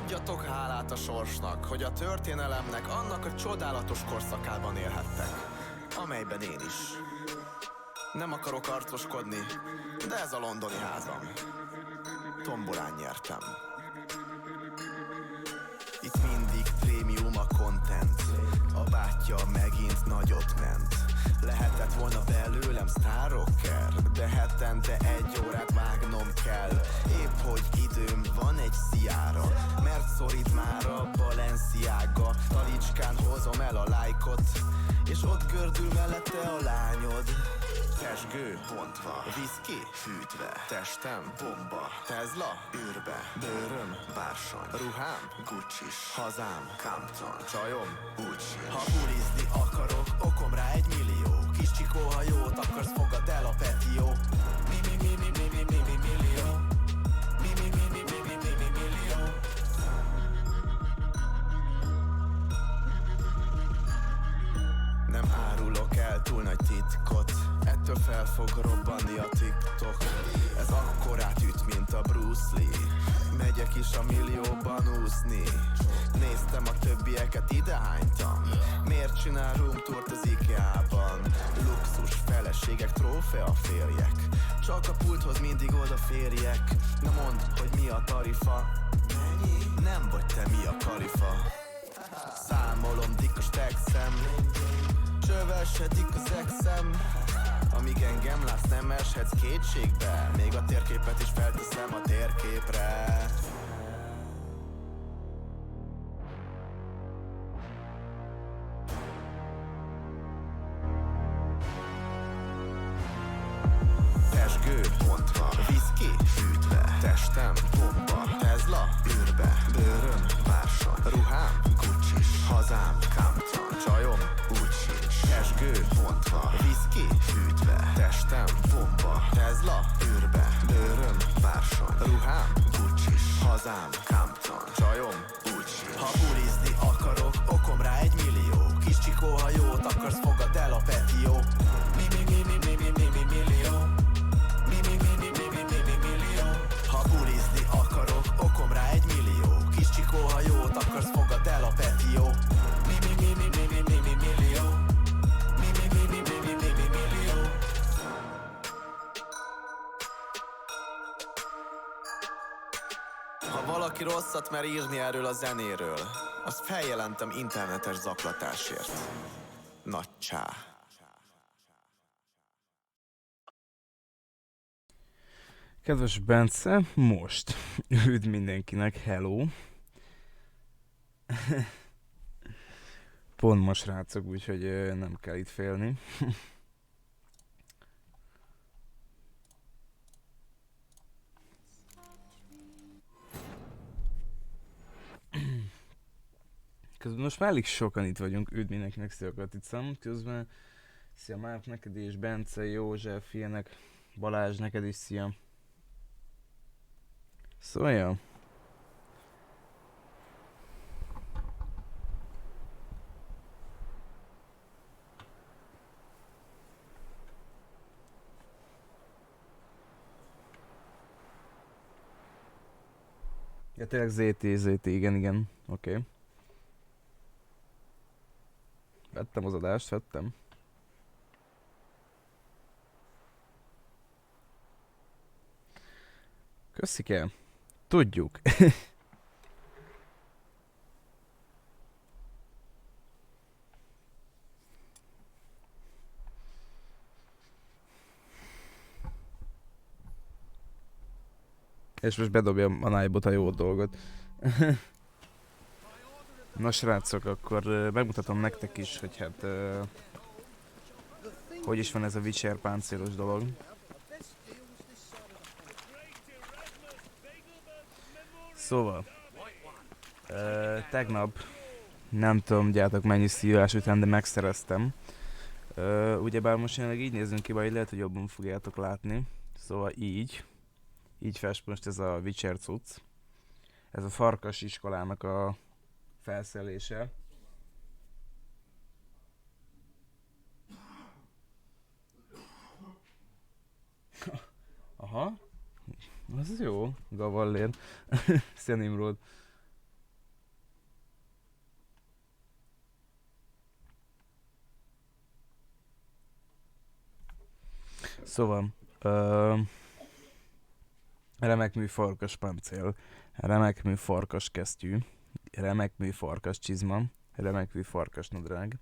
Adjatok hálát a sorsnak, hogy a történelemnek annak a csodálatos korszakában élhettek, amelyben én is. Nem akarok arcoskodni, de ez a londoni házam. Tombolán nyertem. Itt mindig prémium a content. A bátyja megint nagyot ment. Lehetett volna belőlem sztárrocker, de hetente 1 órát vágnom kell. Épp hogy időm van egy sziára, mert szorít már a Balenciaga. Talicskán hozom el a lájkot, és ott gördül mellette a lányod. Tesgő bontva, viszki fűtve, testem bomba, Tesla űrbe, bőröm bársony, ruhám Gucci-s, hazám Compton, csajom úgy. Ha bulizni akarok, okom rá 1 millió. Kis csikó, ha jót akarsz, fogad el a petió. Millió. Millió. Nem árulok el túl nagy titkot, ettől fel fog robbanni a TikTok. Ez akkorát üt, mint a Bruce Lee. Megyek is a millióban úszni. Néztem a többieket, idehánytam. Miért csinál room tourt az IKEA-ban? Luxus feleségek, trófea férjek. Csak a pulthoz mindig odaférjek. Na mondd, hogy mi a tarifa? Nem vagy te, mi a kalifa? Számolom dikkos texem, csövesedik az exem. Amíg engem látsz, nem eshetsz kétségbe. Még a térképet is felteszem a térképre. Tesgő bontva, viszki fűtve, testem bomba, Tesla űrbe, bőröm bársony, ruhám Gucci-s, hazám Compton, csajom úgy sincs. Tesgő bontva, viszki fűtve, testem bomba, Tesla űrbe, bőröm bársony, ruhám Gucci-s, hazám Compton, csajom úgy sincs. Ha bulizni akarok, okom rá 1 millió. Kis csikó, ha jót akarsz, fogad el a petió. Millió. Ha bulizni akarok, okom rá 1 millió. Kis csikó, ha jót akarsz, fogad el a petió. Millió. Ha valaki rosszat mer írni erről a zenéről, azt feljelentem internetes zaklatásért. Nagy csá. Kedves Bence, most üdv mindenkinek, hello! Pont most srácok, úgyhogy nem kell itt félni. Közben most már elég sokan itt vagyunk, üdv mindenkinek, szia Katicam. Közben szia Márk, neked is, Bence, József, ilyenek, Balázs, neked is szia. Szóval ja. Ja, tényleg ZT, igen, oké. Vettem az adást, vettem. Köszike. Tudjuk. És most bedobja a nájbot a jó dolgot. Na srácok, akkor megmutatom nektek is, hogy hát hogy is van ez a Witcher páncélos dolog. Szóval tegnap nem tudom gyártok mennyi szívás után, de megszereztem. Ugyebár most jelenleg így nézünk ki, vagy lehet, hogy jobban fogjátok látni. Szóval így fest most ez a Witcher cucc. Ez a farkas iskolának a felszerelése. Aha. Az jó, Gavallér. Szia Nimrod. Szóval, remekmű farkas páncél, remekmű farkas kesztyű, remekmű farkas csizma, remekmű farkas nadrág,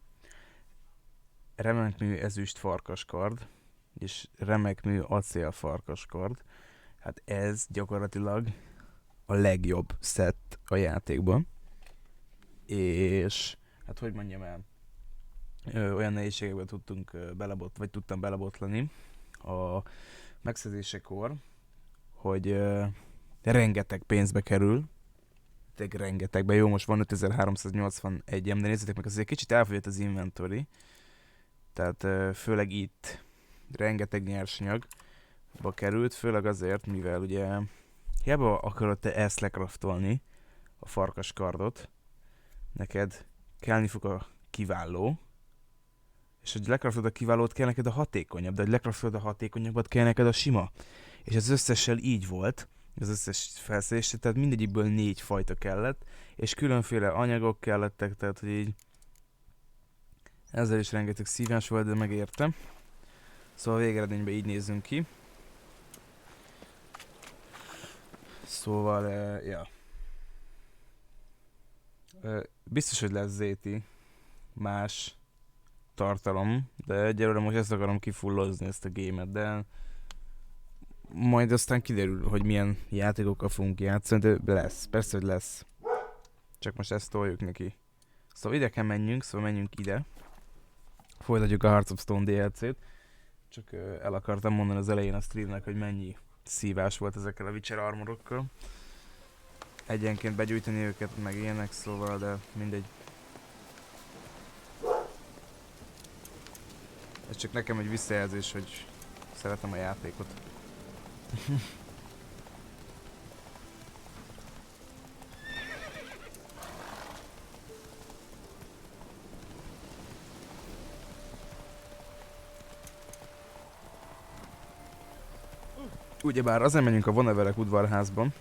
remekmű ezüst farkas kard, és remekmű acél farkas kard. Hát ez gyakorlatilag a legjobb szett a játékban. És hát hogy mondjam el, olyan nehézségekbe tudtam belebotlani a megszerzésekor, hogy rengeteg pénzbe kerül, rengetegbe. Jó, most van 5381-em, de nézzétek meg, az egy kicsit elfogyott az inventory. Tehát főleg itt rengeteg nyersanyagba került, főleg azért, mivel ugye hiába akarod te ezt lekraftolni, a farkas kardot, neked kellni fog a kiváló, és hogy lekraftolod a kiválót, kell neked a hatékonyabb, de hogy lekraftolod a hatékonyabbat, kell neked a sima. És az összessel így volt, az összes felszerelés, tehát mindegyikből 4 fajta kellett, és különféle anyagok kellettek, tehát hogy így ezzel is rengeteg szívás volt, de megérte. Szóval végeredményben így nézzünk ki. Szóval, ja. Biztos, hogy lesz zéti más tartalom, de egyelőre most ezt akarom kifullozni, ezt a gémet, de majd aztán kiderül, hogy milyen játékokkal fogunk játszani, de lesz, persze, hogy lesz. Csak most ezt toljuk neki. Szóval ide kell menjünk, szóval menjünk ide. Folytatjuk a Hearts of Stone DLC-t. Csak el akartam mondani az elején a streamnek, hogy mennyi szívás volt ezekkel a Witcher armorokkal. Egyenként begyújtani őket, meg ilyenek, szóval, de mindegy. Ez csak nekem egy visszajelzés, hogy szeretem a játékot. Ugyebár azért menjünk a Voneverek udvarházban,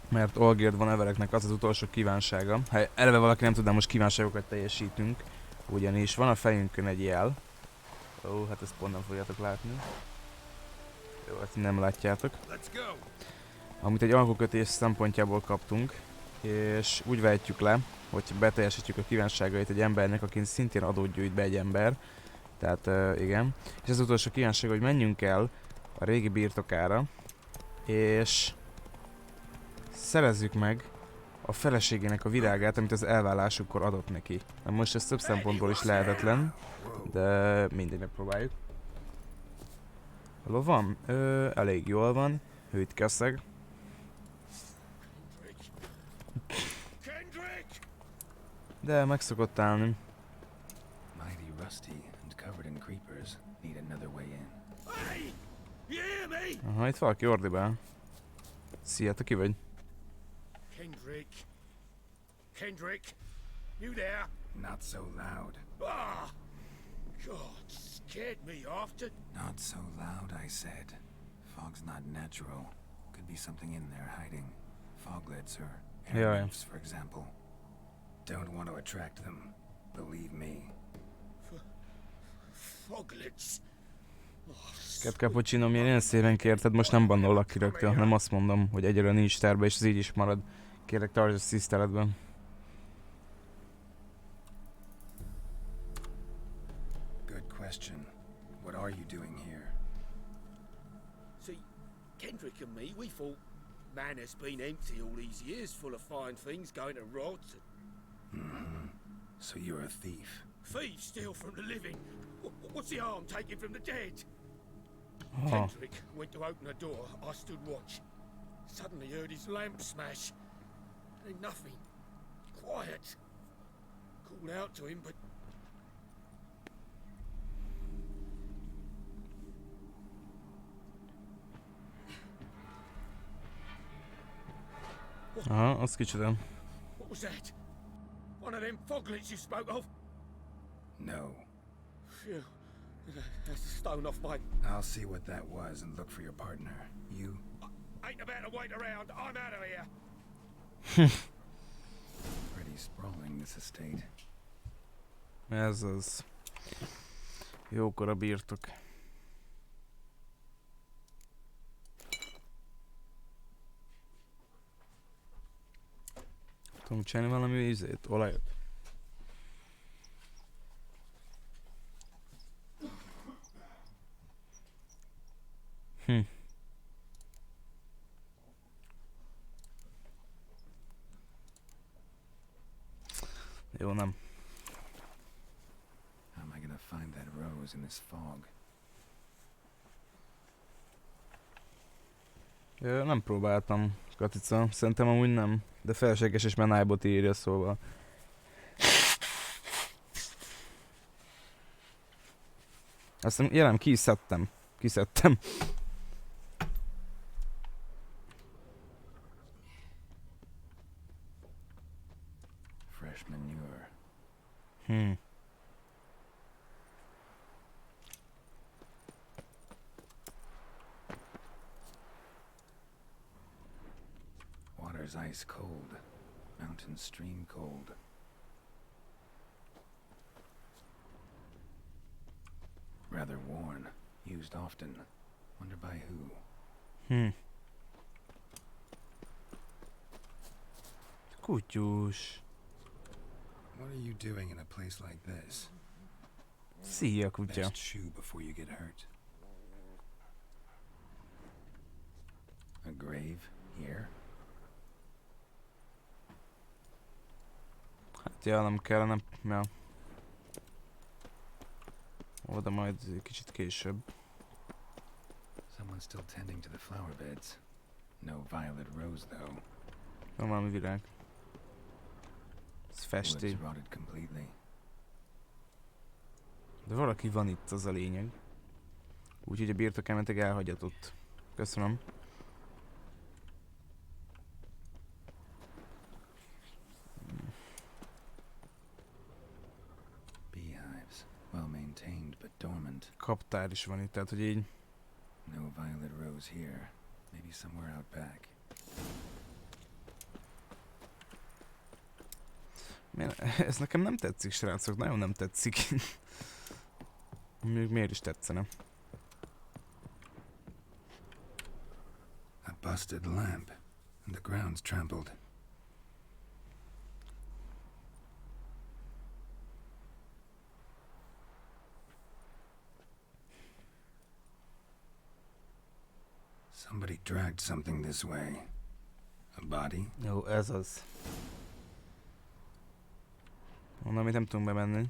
mert Olgerd Vonevereknek az az utolsó kívánsága. Ha eleve valaki nem tudná, most kívánságokat teljesítünk, ugyanis van a fejünkön egy jel. Ó, hát ezt pont nem fogjátok látni. Jó, ezt nem látjátok. Amit egy alkukötés szempontjából kaptunk, és úgy vehetjük le, hogy beteljesítjük a kívánságait egy embernek, akin szintén adót gyűjt be egy ember. Tehát igen. És az utolsó kívánság, hogy menjünk el a régi birtokára, és szerezzük meg a feleségének a virágát, amit az elválásukkor adott neki. Na most ez több szempontból is lehetetlen, de mindegy, megpróbáljuk. Hol van? Elég jól van. Hőt keszeg. De meg szokott állni. Aha, itt valaki ordibál. Szia, te ki vagy? Kendrick, you there? Not so loud. Ah! God, scared me after. Not so loud, I said. Fog's not natural. Could be something in there hiding. Foglets or air nymphs, for example. Don't want to attract them. Believe me. Foglets. Cat Cappuccino, milyen szépen kérted, most nem bannollak ki rögtön, hanem azt mondom, hogy egyelőre nincs terve, és ez így is marad. Kérlek, tartsd a tiszteletben. Good question. What are you doing here? See, Kendrick and me, we thought man has been empty all these years, full of fine things going to rot. Mm-hmm. So you're a thief. Thieves steal from the living. What's the harm taken from the dead? Oh. Kendrick went to open a door. I stood watch. Suddenly heard his lamp smash. Then nothing. Quiet. Called out to him, but... Aha, az kicsoda. What was that? One of them foglets you spoke of? No. Phew. That's a stone off my... I'll see what that was and look for your partner. You? Ain't about to wait around. I'm out of here. Pretty sprawling, this estate. Ez az. Jókora birtok. Tudunk csinálni valami ízét, olajat? Jó, nem. How am I gonna find that rose in this fog? Nem próbáltam, Katica. Szerintem amúgy nem. De felséges és menájbot írja, szóval. Aztán jelen ki is szedtem. Kiszedtem. Fresh manure. Water's ice cold. Mountain stream cold. Rather worn. Used often. Wonder by who. Kutyus. What are you doing in a place like this? Szia, kutya. Best chew before you get hurt. A grave here? Hát ja, nem kellene, ja. Oda majd kicsit később. Someone's still tending to the flower beds. No violet rose though. Van valami virág. Ez festi. Wood's rotted completely. De valaki van itt, az a lényeg. Úgyhogy a birtokelmetek elhagyatott. Köszönöm. Beehives. Well maintained but dormant. Kaptár is van itt, tehát hogy így. No violet rose here. Maybe somewhere out back. Ez nekem nem tetszik, srácok, nagyon nem tetszik. Még miért is tetszene? A busted lamp. And the ground's trampled. Somebody dragged something this way. A body? Jó, ez az. Onnan amit nem tudunk bemenni.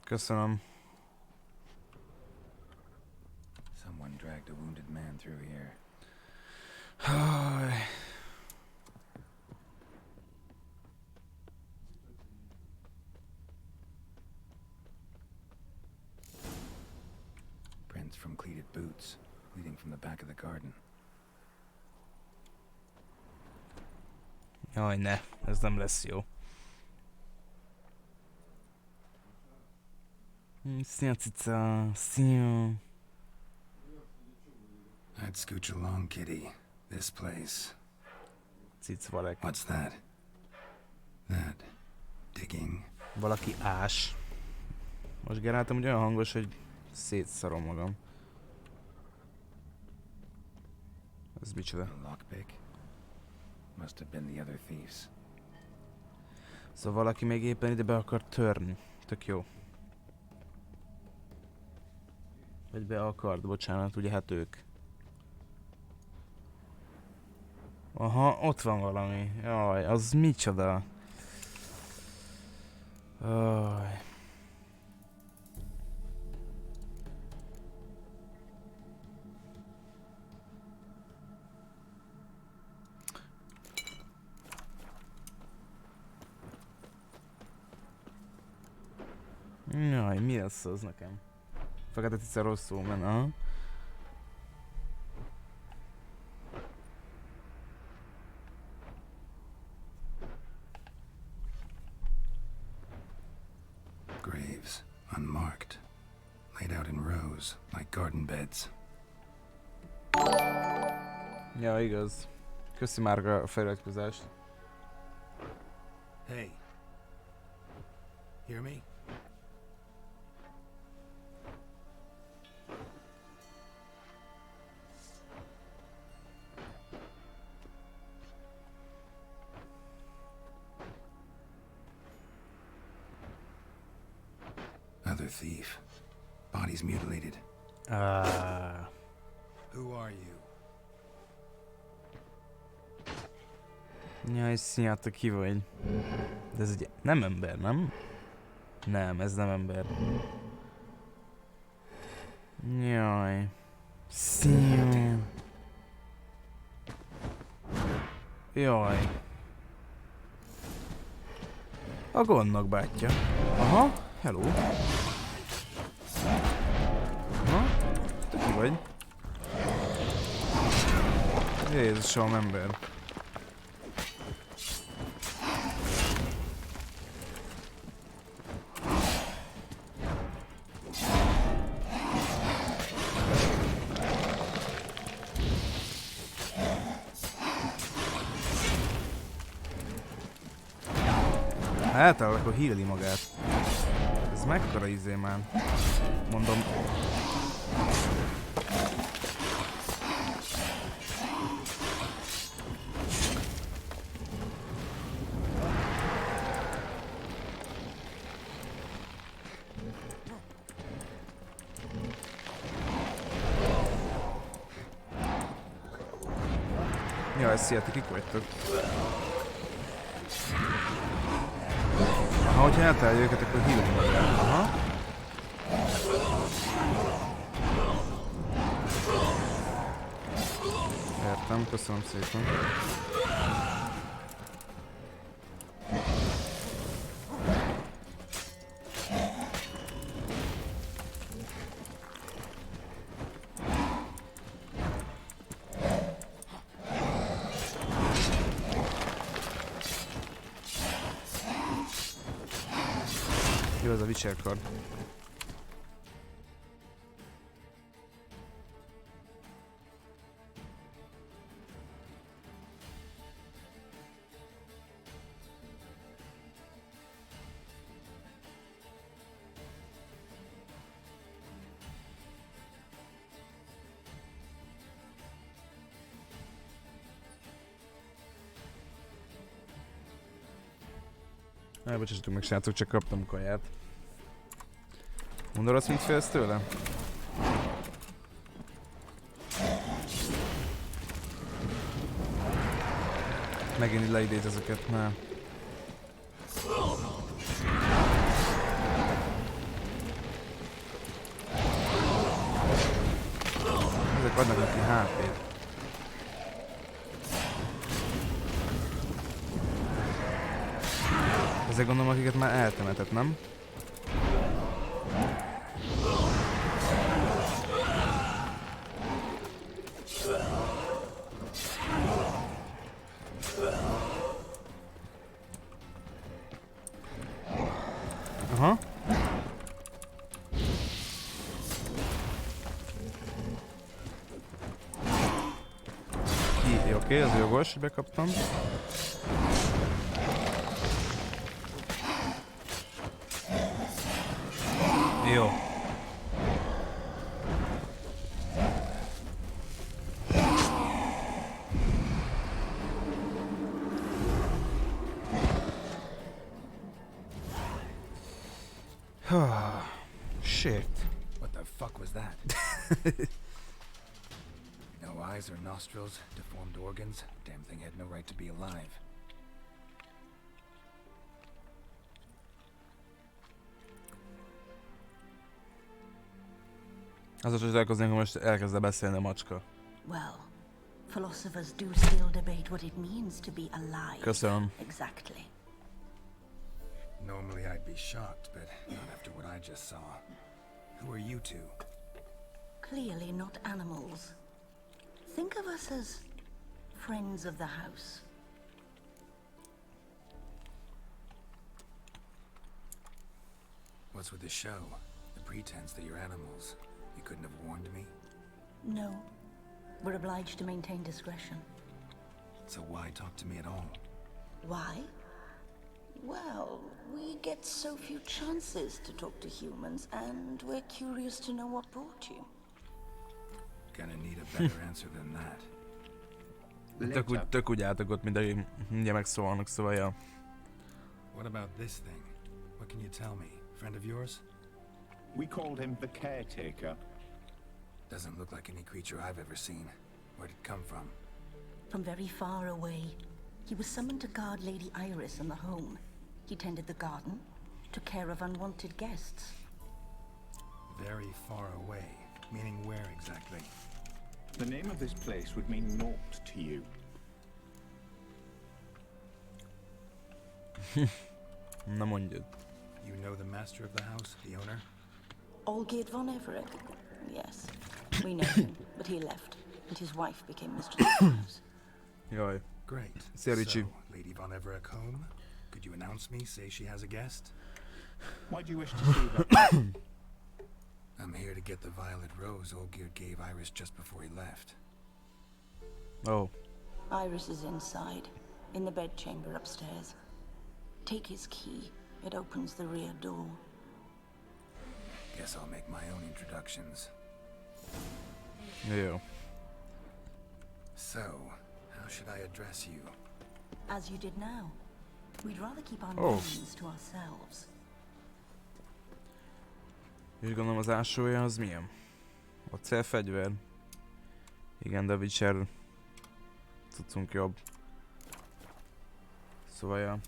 Köszönöm. Someone dragged a wounded man through here. Prints from cleated boots, leading from the back of the garden. Jaj, ne, ez nem lesz jó. Szia, cica, szia. I'd scooch along, kitty. This place. Cicvarek. What's that? That. Digging. Valaki ás. Most generáltam, hogy olyan hangos, hogy szétszarom magam. Ez micsoda? A lockpick. Must have been the other thieves. Szóval valaki még éppen ide be akar törni. Tök jó. Vagy be akart, bocsánat, ugye hát ők. Aha, ott van valami. Jaj, az micsoda? Jaj. Jaj, mi lesz az nekem? Fekete cica rosszul men, aha. Graves, unmarked. Laid out in rows, like garden beds. Ja, igaz. Köszi már a feliratkozást. Hey. Hear me? Another thief. Bodies mutilated. Who are you? Jaj, színjátok, ki vagy? De ez egy... nem ember, nem? Nem, ez nem ember. Jaj. Szín. Jaj. A gondnak bátyja. Aha, hello. Aha, te ki vagy? Jézusom, ember. Eltalál, akkor heali magát. Ez mekkora izé már. Mondom. Jaj, szia, ti kik vagytok? Ha hogyha eltalálja őket, akkor healni magát. Aha. Értem, köszönöm szépen. Jó, ez a Witcher card. Elbocsássatok meg, srácok, csak kaptam kaját. Mondod azt, mint félsz tőle? Megint leidéz ezeket, ne. Ezek adnak neki HP-t. Ezek gondolom, akiket már eltemetett, nem? Aha. Oké, ez jogos, hogy bekaptam. Jó. Shit. What the fuck was that? No eyes or nostrils, deformed organs. Damn thing had no right to be alive. Azon csodálkoznék, hogy most elkezdne beszélni a macska. Well, philosophers do still debate what it means to be alive. Köszönöm. Exactly. Normally I'd be shocked, but not after what I just saw. Who are you two? Clearly not animals. Think of us as friends of the house. What's with the show? The pretense that you're animals. You couldn't have warned me? No. We're obliged to maintain discretion. So why talk to me at all? Why? Well, we get so few chances to talk to humans, and we're curious to know what brought you. Gonna need a better answer than that. Tök úgy álltak ott, mint akik mindjárt megszólnak, szóval ja. What about this thing? What can you tell me? Friend of yours? We called him the caretaker. Doesn't look like any creature I've ever seen. Where'd it come from? From very far away. He was summoned to guard Lady Iris and the home. He tended the garden, took care of unwanted guests. Very far away. Meaning where exactly? The name of this place would mean naught to you. Na mondjad. You know the master of the house, the owner? Olgierd von Everett. Yes, we know him, but he left, and his wife became mistress of the house. Jaj. Great. Szia, Ricsi. So, Lady von Everett home? Could you announce me, say she has a guest? Why do you wish to see her? I'm here to get the violet rose Olgierd gave Iris just before he left. Oh. Iris is inside, in the bedchamber upstairs. Take his key. It opens the rear door. Guess I'll make my own introductions. Jó. So, how should I address you? As you did now. We'd rather keep our Oh. names to ourselves. És gondolom az ásója az milyen? A célfegyver. Igen, de a Witcher cuccunk jobb. Szóval ja.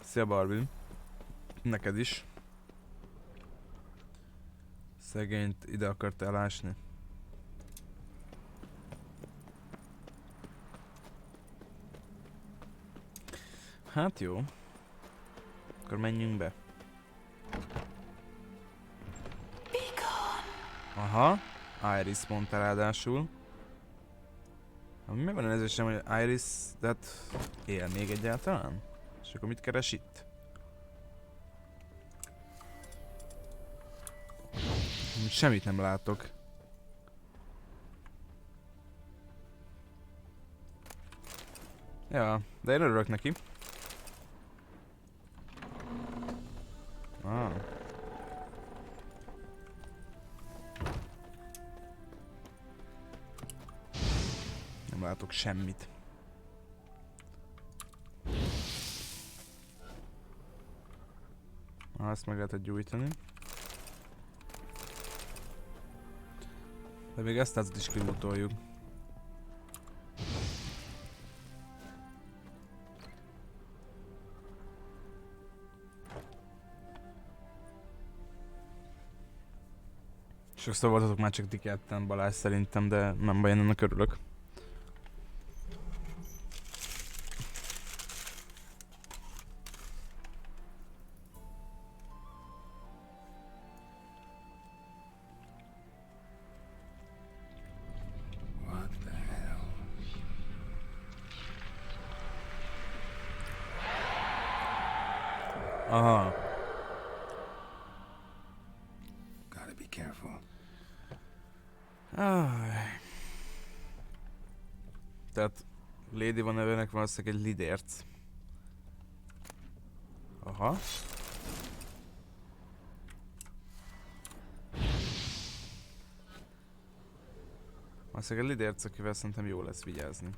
Szia Barbie. Neked is. Szegényt ide akartál ásni. Hát jó. Akkor menjünk be. Aha. Iris mondta ráadásul. Mi van az esetem, hogy Iris, tehát él még egyáltalán? És akkor mit keres itt? Semmit nem látok. Ja, de én örülök neki. Ah. Nem látok semmit. Azt meg lehetett gyújtani. De még ezt is kilútoljuk. Sokszor voltatok már csak ti ketten, Balázs szerintem, de nem baj, én ennek örülök. What the hell? Aha. Gotta be careful. Tehát Lady van nevének valószínűleg egy lidérc. Aha. Valószínűleg egy lidérc, akivel szerintem jó lesz vigyázni.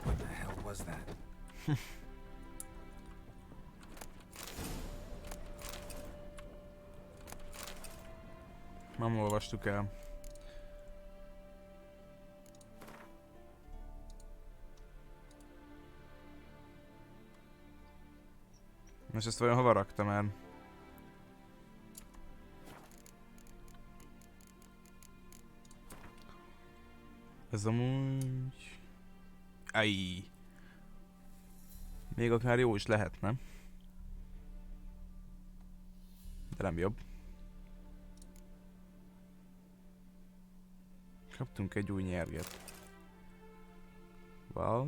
What the hell was that? Nem olvastuk el. Most ezt vajon hova raktam el? Ez amúgy... Aj. Még akár jó is lehetne. De nem jobb. Kaptunk egy új nyerget. Well.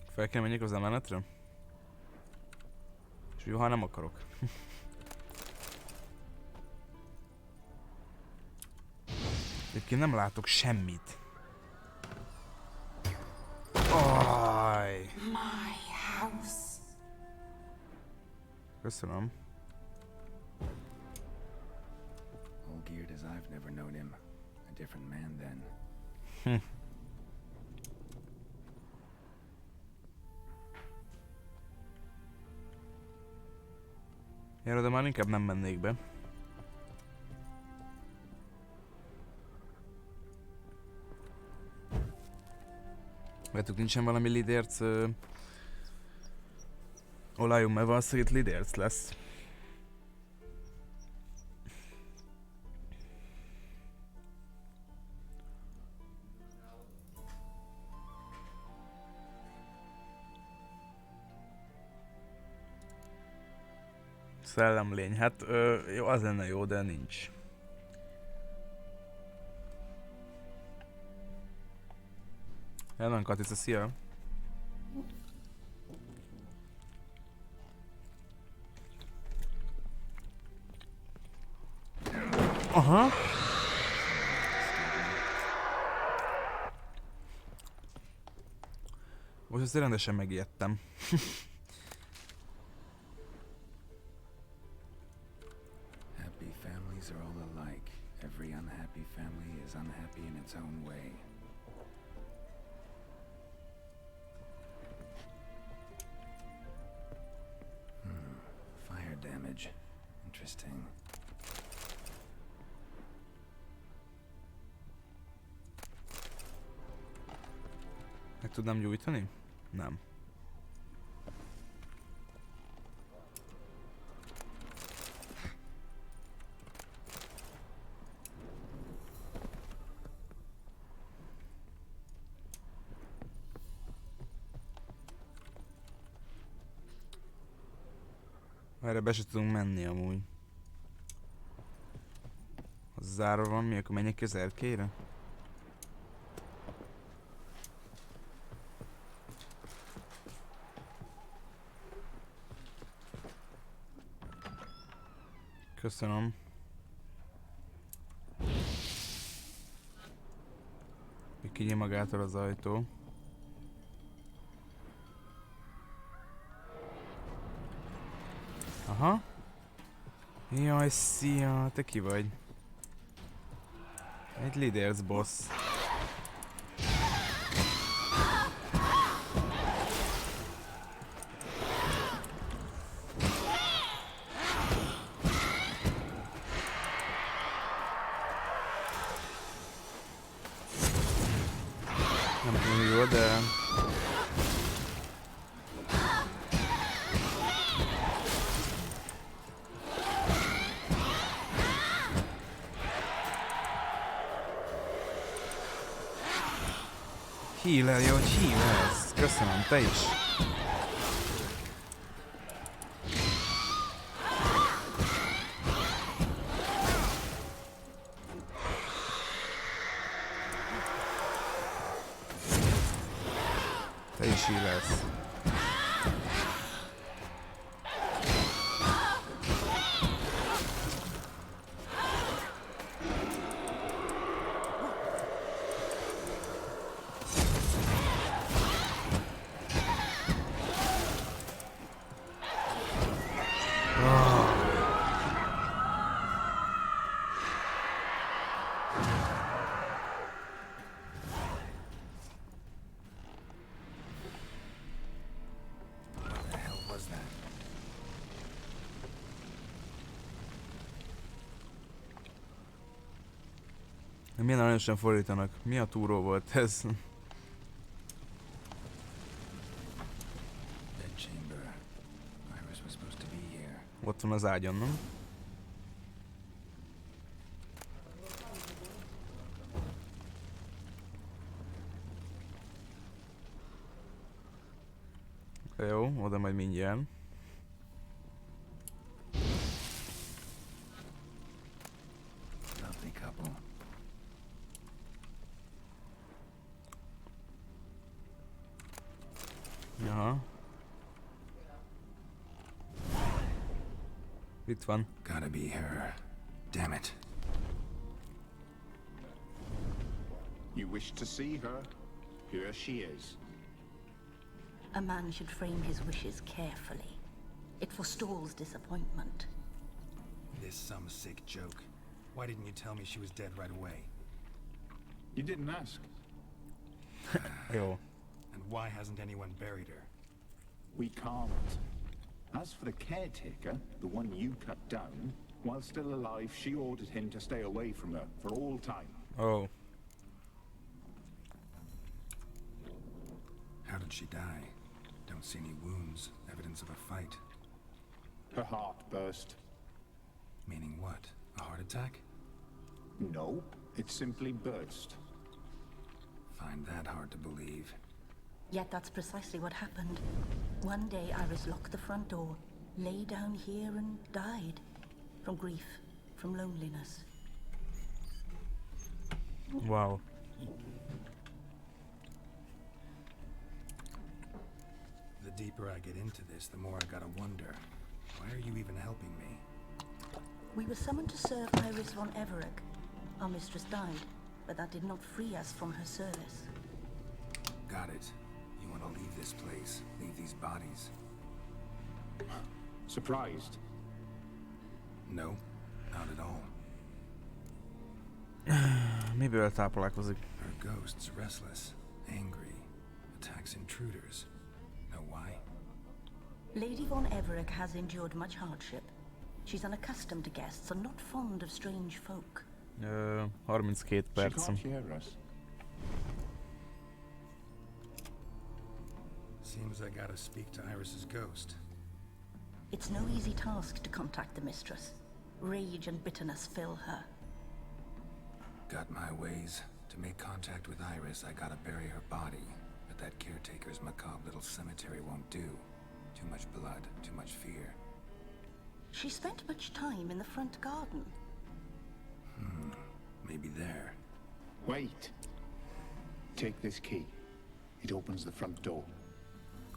Fel kell menjek az emeletre? És jó, ha nem akarok. Egyébként nem látok semmit. Aj. My house. Köszönöm. All geared as I've never known him. A different man then. Én oda már inkább nem mennék be. Vettük, nincsen valami lidérc olajunk, mert valószínűleg itt lidérc lesz. Szellemlény, hát jó, az lenne jó, de nincs. Hello, Katica, szia! Aha! Most ezt rendesen megijedtem. Happy families are all alike. Every unhappy family is unhappy in its own way. Fire damage. Interesting. Meg tudnám gyújtani? Nem. Erre be se tudunk menni amúgy. Az zárva van, mi? Akkor menjek ki az erkélyre? Köszönöm. Még kinyíl magától az ajtó. Aha. Jaj, szia, te ki vagy? Egy leaders boss. Nem tudom jó, de... Healer, jó, hogy healersz. Köszönöm, te is. Te is healersz. Milyen arányosan fordítanak? Mi a túró volt ez? Ott van az ágyon, nem? Jó, oda majd mindjárt. Aha. Itt van. Gotta be her. Damn it. You wish to see her? Here she is. A man should frame his wishes carefully. It forestalls disappointment. This some sick joke. Why didn't you tell me she was dead right away? You didn't ask. Jó. And why hasn't anyone buried her? We can't. As for the caretaker, the one you cut down, while still alive, she ordered him to stay away from her for all time. Oh. How did she die? Don't see any wounds, evidence of a fight. Her heart burst. Meaning what? A heart attack? No, it simply burst. Find that hard to believe. Yet that's precisely what happened. One day Iris locked the front door, lay down here and died. From grief, from loneliness. Wow. The deeper I get into this, the more I gotta wonder. Why are you even helping me? We were summoned to serve Iris von Everett. Our mistress died, but that did not free us from her service. Got it. You want to leave this place, leave these bodies? Surprised? No, not at all. Miből táplálkozik? Her ghost's restless, angry, attacks intruders. Know why? Lady von Everett has endured much hardship. She's unaccustomed to guests and not fond of strange folk. 32 She perc. can't hear us. Seems I gotta speak to Iris's ghost. It's no easy task to contact the mistress. Rage and bitterness fill her. Got my ways. To make contact with Iris, I gotta bury her body. But that caretaker's macabre little cemetery won't do. Too much blood, too much fear. She spent much time in the front garden. Maybe there. Wait. Take this key. It opens the front door.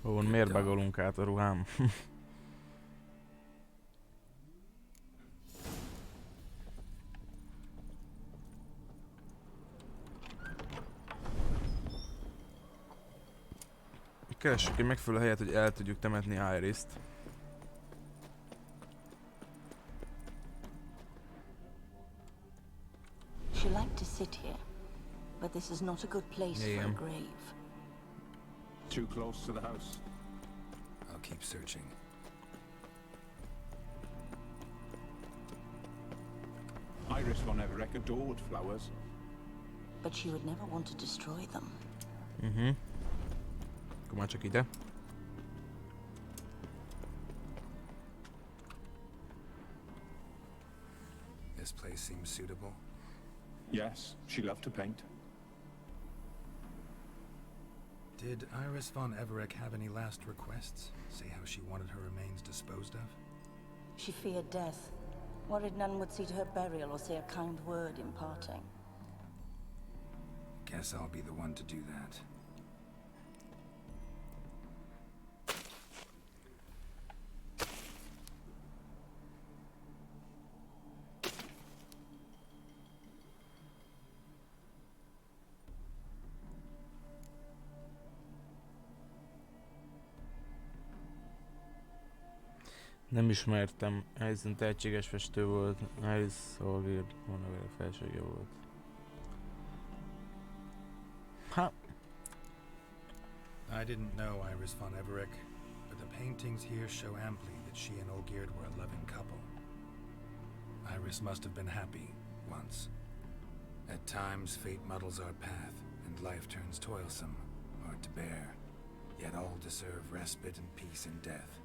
Ó, miért bagolunk át a ruhám? Keressük egy megfelelő helyet, hogy el tudjuk temetni Iris-t. She liked to sit here, but this is not a good place for a grave. Too close to the house. I'll keep searching. Iris von Everett adored flowers. But she would never want to destroy them. Akkor már csak ide. This place seems suitable. Yes, she loved to paint. Did Iris von Everett have any last requests? Say how she wanted her remains disposed of? She feared death, worried none would see to her burial or say a kind word in parting. Guess I'll be the one to do that. Nem ismertem. Harrison tehetséges festő volt. Iris Holger, a felsége volt. Ha! I didn't know Iris von Everett, but the paintings here show amply that she and Olgierd were a loving couple. Iris must have been happy, once. At times, fate muddles our path, and life turns toilsome, hard to bear. Yet all deserve respite and peace in death.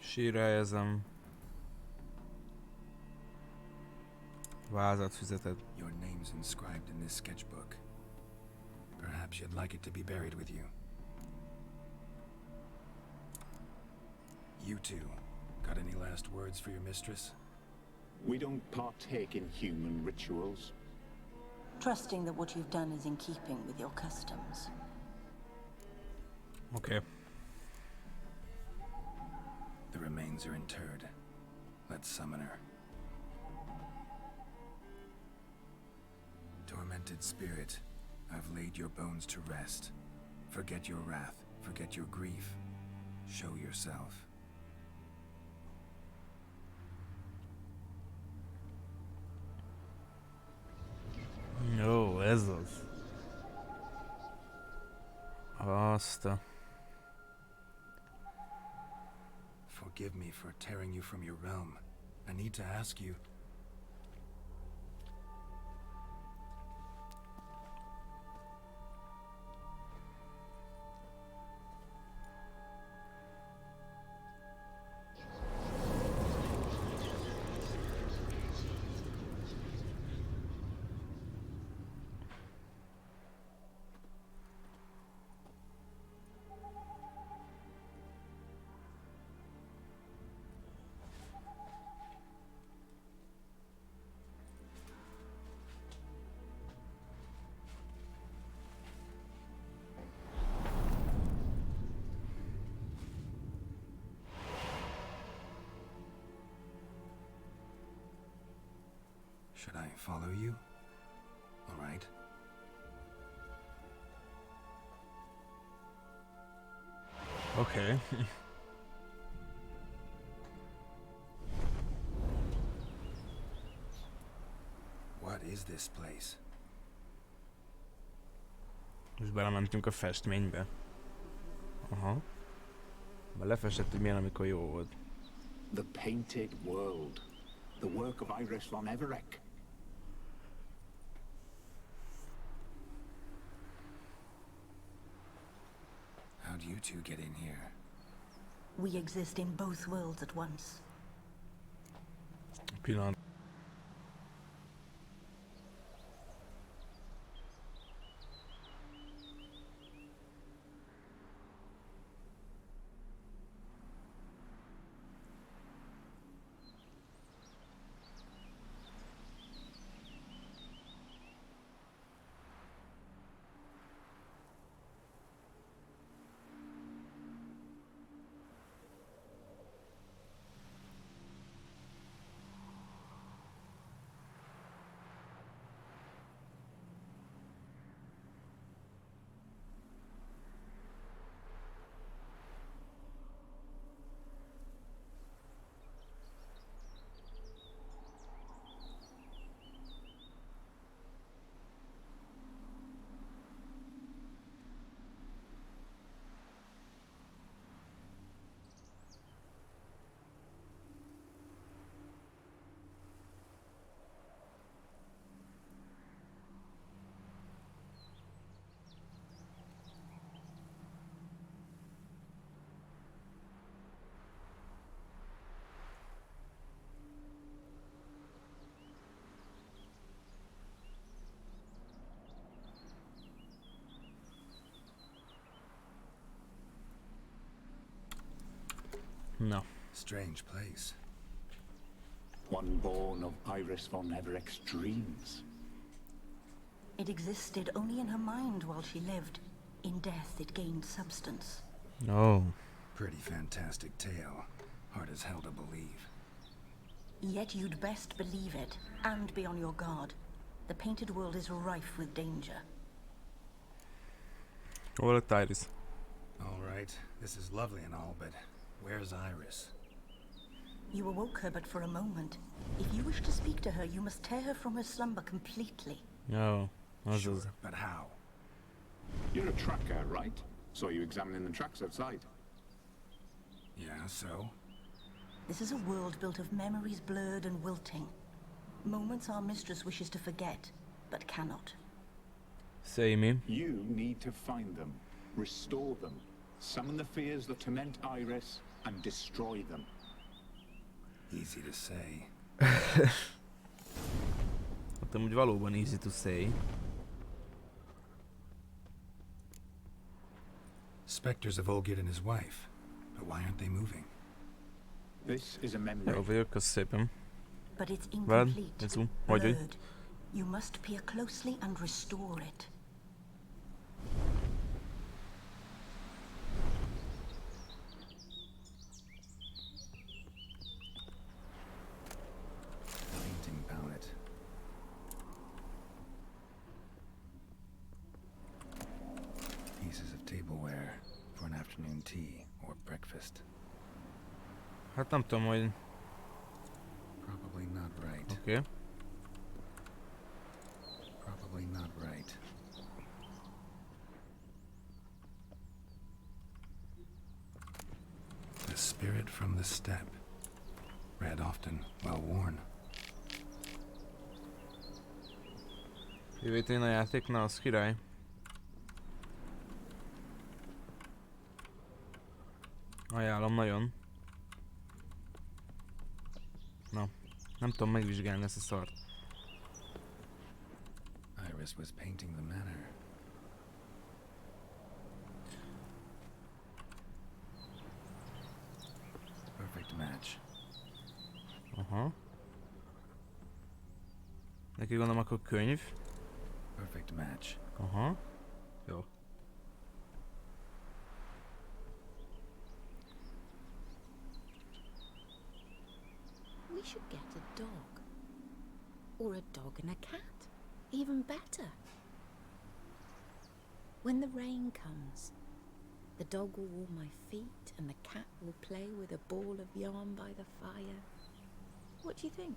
Sírra helyezem. Vázat füzeted. Your name's inscribed in this sketchbook. Perhaps you'd like it to be buried with you. You two, got any last words for your mistress? We don't partake in human rituals. Trusting that what you've done is in keeping with your customs. Okay. The remains are interred. Let's summon her. exalted spirit, I've laid your bones to rest. Forget your wrath, forget your grief. Show yourself. Jó, ez az. Azt a... Forgive me for tearing you from your realm. I need to ask you. Should I follow you? All right. Oké. What is this place? Most belementünk a festménybe. Aha. Már lefestett, hogy milyen, amikor jó volt. The Painted World. The work of Iris von Everek. How'd you two get in here? We exist in both worlds at once. Pillanat. Na. Strange place. One born of Iris von Everek's dreams. It existed only in her mind while she lived. In death, it gained substance. Oh. Pretty fantastic tale. Hard as hell to believe. Yet you'd best believe it, and be on your guard. The painted world is rife with danger. Hol lett Iris? All right, this is lovely and all, but where's Iris? You awoke her but for a moment. If you wish to speak to her, you must tear her from her slumber completely. Jó. Az Sure, az. but how? You're a tracker, right? Saw you examining the tracks outside. Yeah, so? This is a world built of memories blurred and wilting. Moments our mistress wishes to forget, but cannot. Say me. You need to find them, restore them, summon the fears that torment Iris, and destroy them. Easy to say. Hát amúgy valóban easy to say. Spectres of Olgerd and his wife. But why aren't they moving? This is a Jó memory. vagyok, kösz szépen. But it's Veled? incomplete, Játszunk? Hogy? blurred. You must peer closely and restore it. Painting palette. Hát nem tudom, hogy... Probably not right. Oké. Probably not right. The spirit from the steppe. Read often, well worn. Jövő héten a játék, na az király. Ajánlom nagyon. Na, nem tudom megvizsgálni ezt a szart. Iris was painting the manor. Perfect match. Aha. Neki gondolom akkor könyv. Perfect match. Aha. Jó. We should get a dog. Or a dog and a cat. Even better. When the rain comes, the dog will warm my feet and the cat will play with a ball of yarn by the fire. What do you think?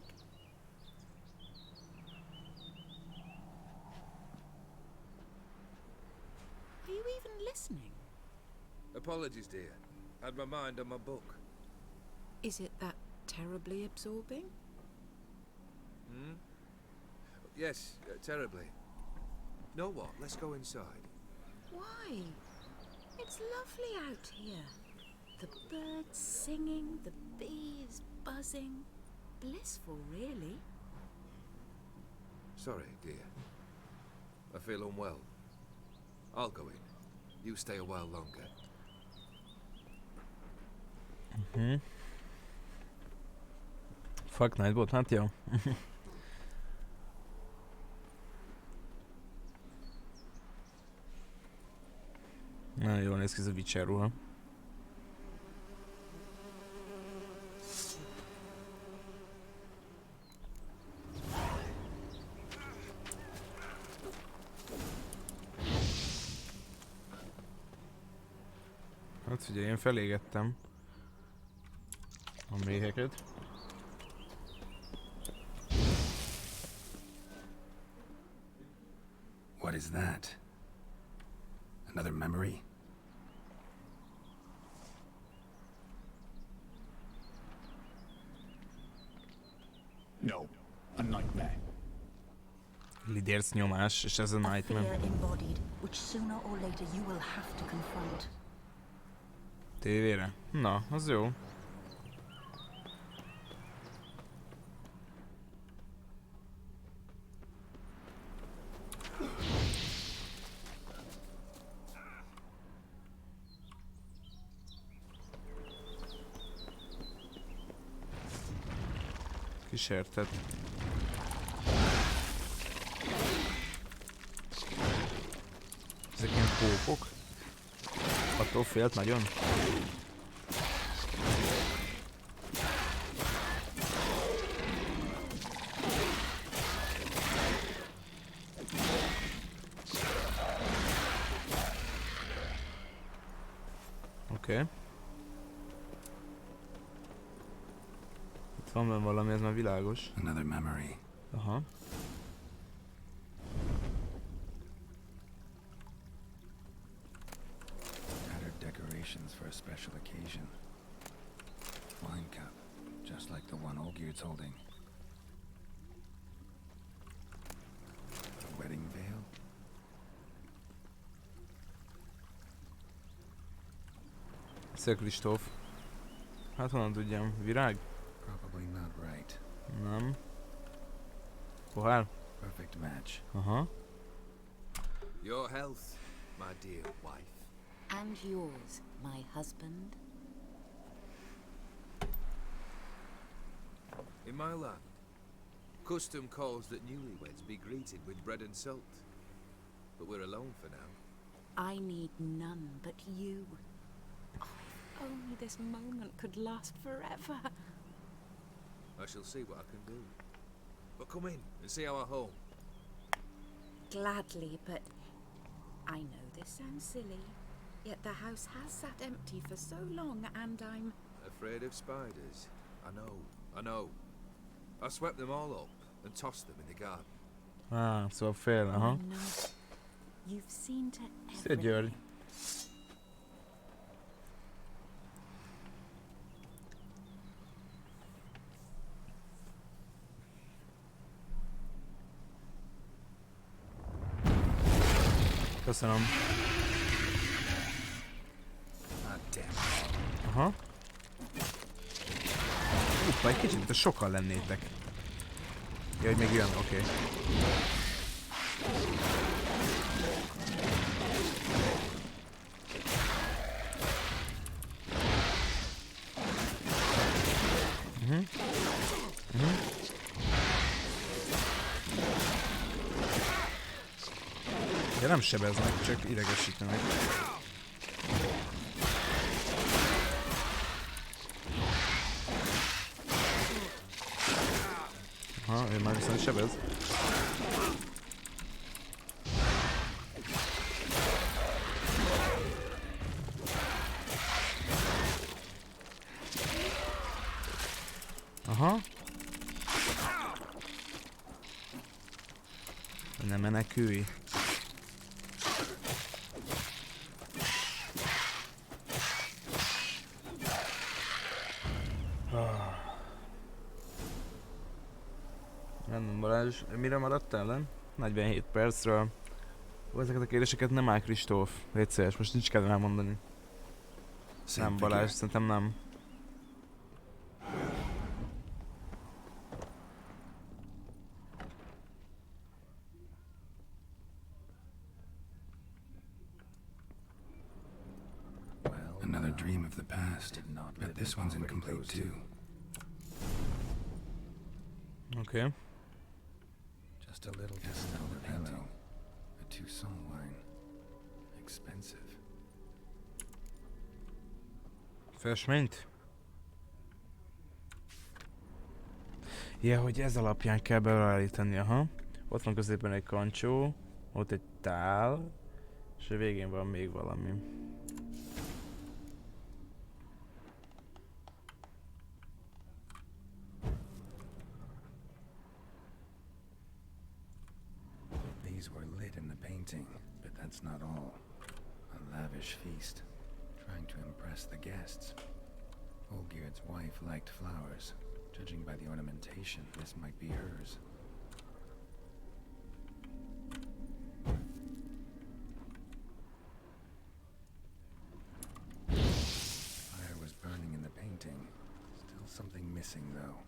Are you even listening? Apologies, dear. Had my mind on my book. Is it that terribly absorbing? Hmm? Yes, terribly. Know what? Let's go inside. Why? It's lovely out here. The birds singing, the bees buzzing. Blissful, really. Sorry, dear. I feel unwell. I'll go in. You stay a while longer. Fuck Night volt, hát jó. Nagyon jól néz ki ez a Witcher ruha. Hát figyelj, én felégettem a méheket. What is that? Another memory? No, a nightmare. Lidérc nyomás, és ez a A nightmare. fear embodied, which sooner or later you will have to confront. Tévére? Na, az jó. Kísértet. Ezek ilyen pópok? Attól félt nagyon? Oké. Itt van benne valami, ez már világos. Another memory. Aha. Tattered decorations for a special occasion. Wine cup, just like the one Olgierd's holding. A wedding veil. Szia Kristóf. Hát honnan tudjam? Virág? Probably not right. Nem. Pohár? Perfect match. Aha. Your health, my dear wife. And yours, my husband. In my land, custom calls that newlyweds be greeted with bread and salt. But we're alone for now. I need none but you. Oh, if only this moment could last forever. I shall see what I can do. But come in and see our home. Gladly, but I know this sounds silly, yet the house has sat empty for so long and I'm... A afraid of spiders. I know. I swept them all up and tossed them in the garden. Ah, szóval fél, aha. Oh, no. You've seen to Szia, György. everything. Köszönöm. Aha. Egy kicsit, mint a sokan lennétek. Ja, hogy még jön, oké. Ja, nem sebeznek, csak idegesítenek. Aha, ő már viszont sebez. Aha. Ne menekülj. Nem, Balázs, mire maradtál, nem? 47 percről. Ezeket a kérdéseket nem áll Kristóf. Légy szíves, most nincs kedvem elmondani. Nem, Balázs, szerintem nem. Another dream of the past, but this one's incomplete too. Okay. Just a little pillow, a Toussaint wine, expensive. Festményt? Ja, hogy ez alapján kell beleállítani, aha. Ott van középen egy kancsó, ott egy tál, és a végén van még valami. These were lit in the painting, but that's not all. A lavish feast, trying to impress the guests. Olgierd's wife liked flowers. Judging by the ornamentation, this might be hers. Fire was burning in the painting. Still something missing, though.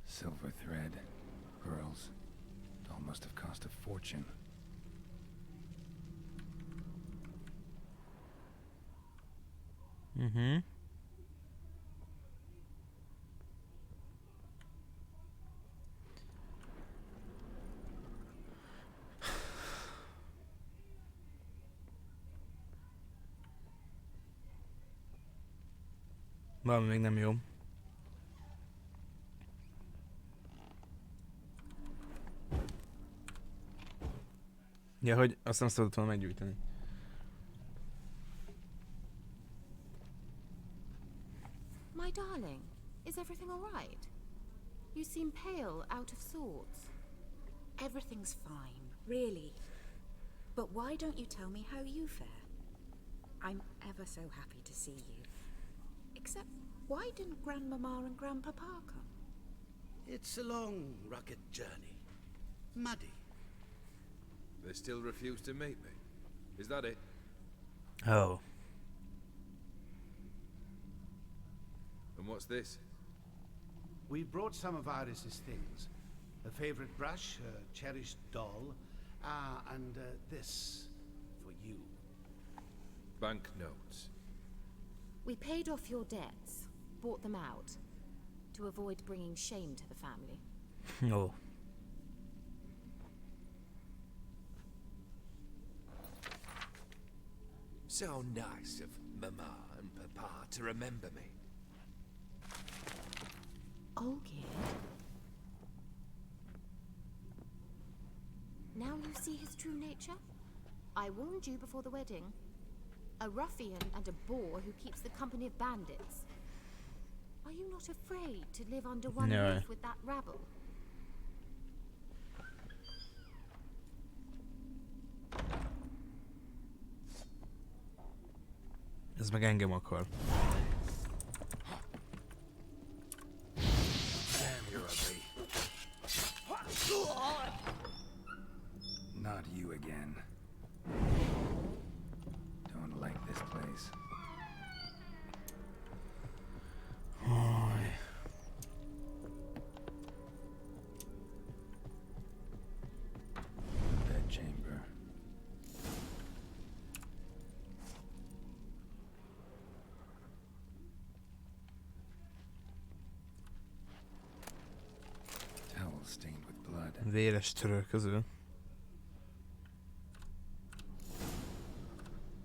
Silver thread, pearls. It all must have cost a fortune. Mhm. Valami még nem jó. Ja, hogy azt nem szabadott volna meggyújtani. My darling, is everything all right? You seem pale, out of sorts. Everything's fine, really. But why don't you tell me how you fare? I'm ever so happy to see you. Except, why didn't Grandmama and Grandpapa come? It's a long, rugged journey. Muddy. They still refuse to meet me. Is that it? Oh. And what's this? We brought some of Iris's things. A favorite brush, a cherished doll, and this for you. Banknotes. We paid off your debts, bought them out, to avoid bringing shame to the family. No. So nice of Mama and Papa to remember me. Olgierd? Now you see his true nature? I warned you before the wedding. A ruffian and a boor who keeps the company of bandits. Are you not afraid to live under one No. roof with that rabble? Ez meg engem akar. Damn, you're ugly. Not you again. Don't like this place. Bed chamber. Towel stained with blood. Véres török közül.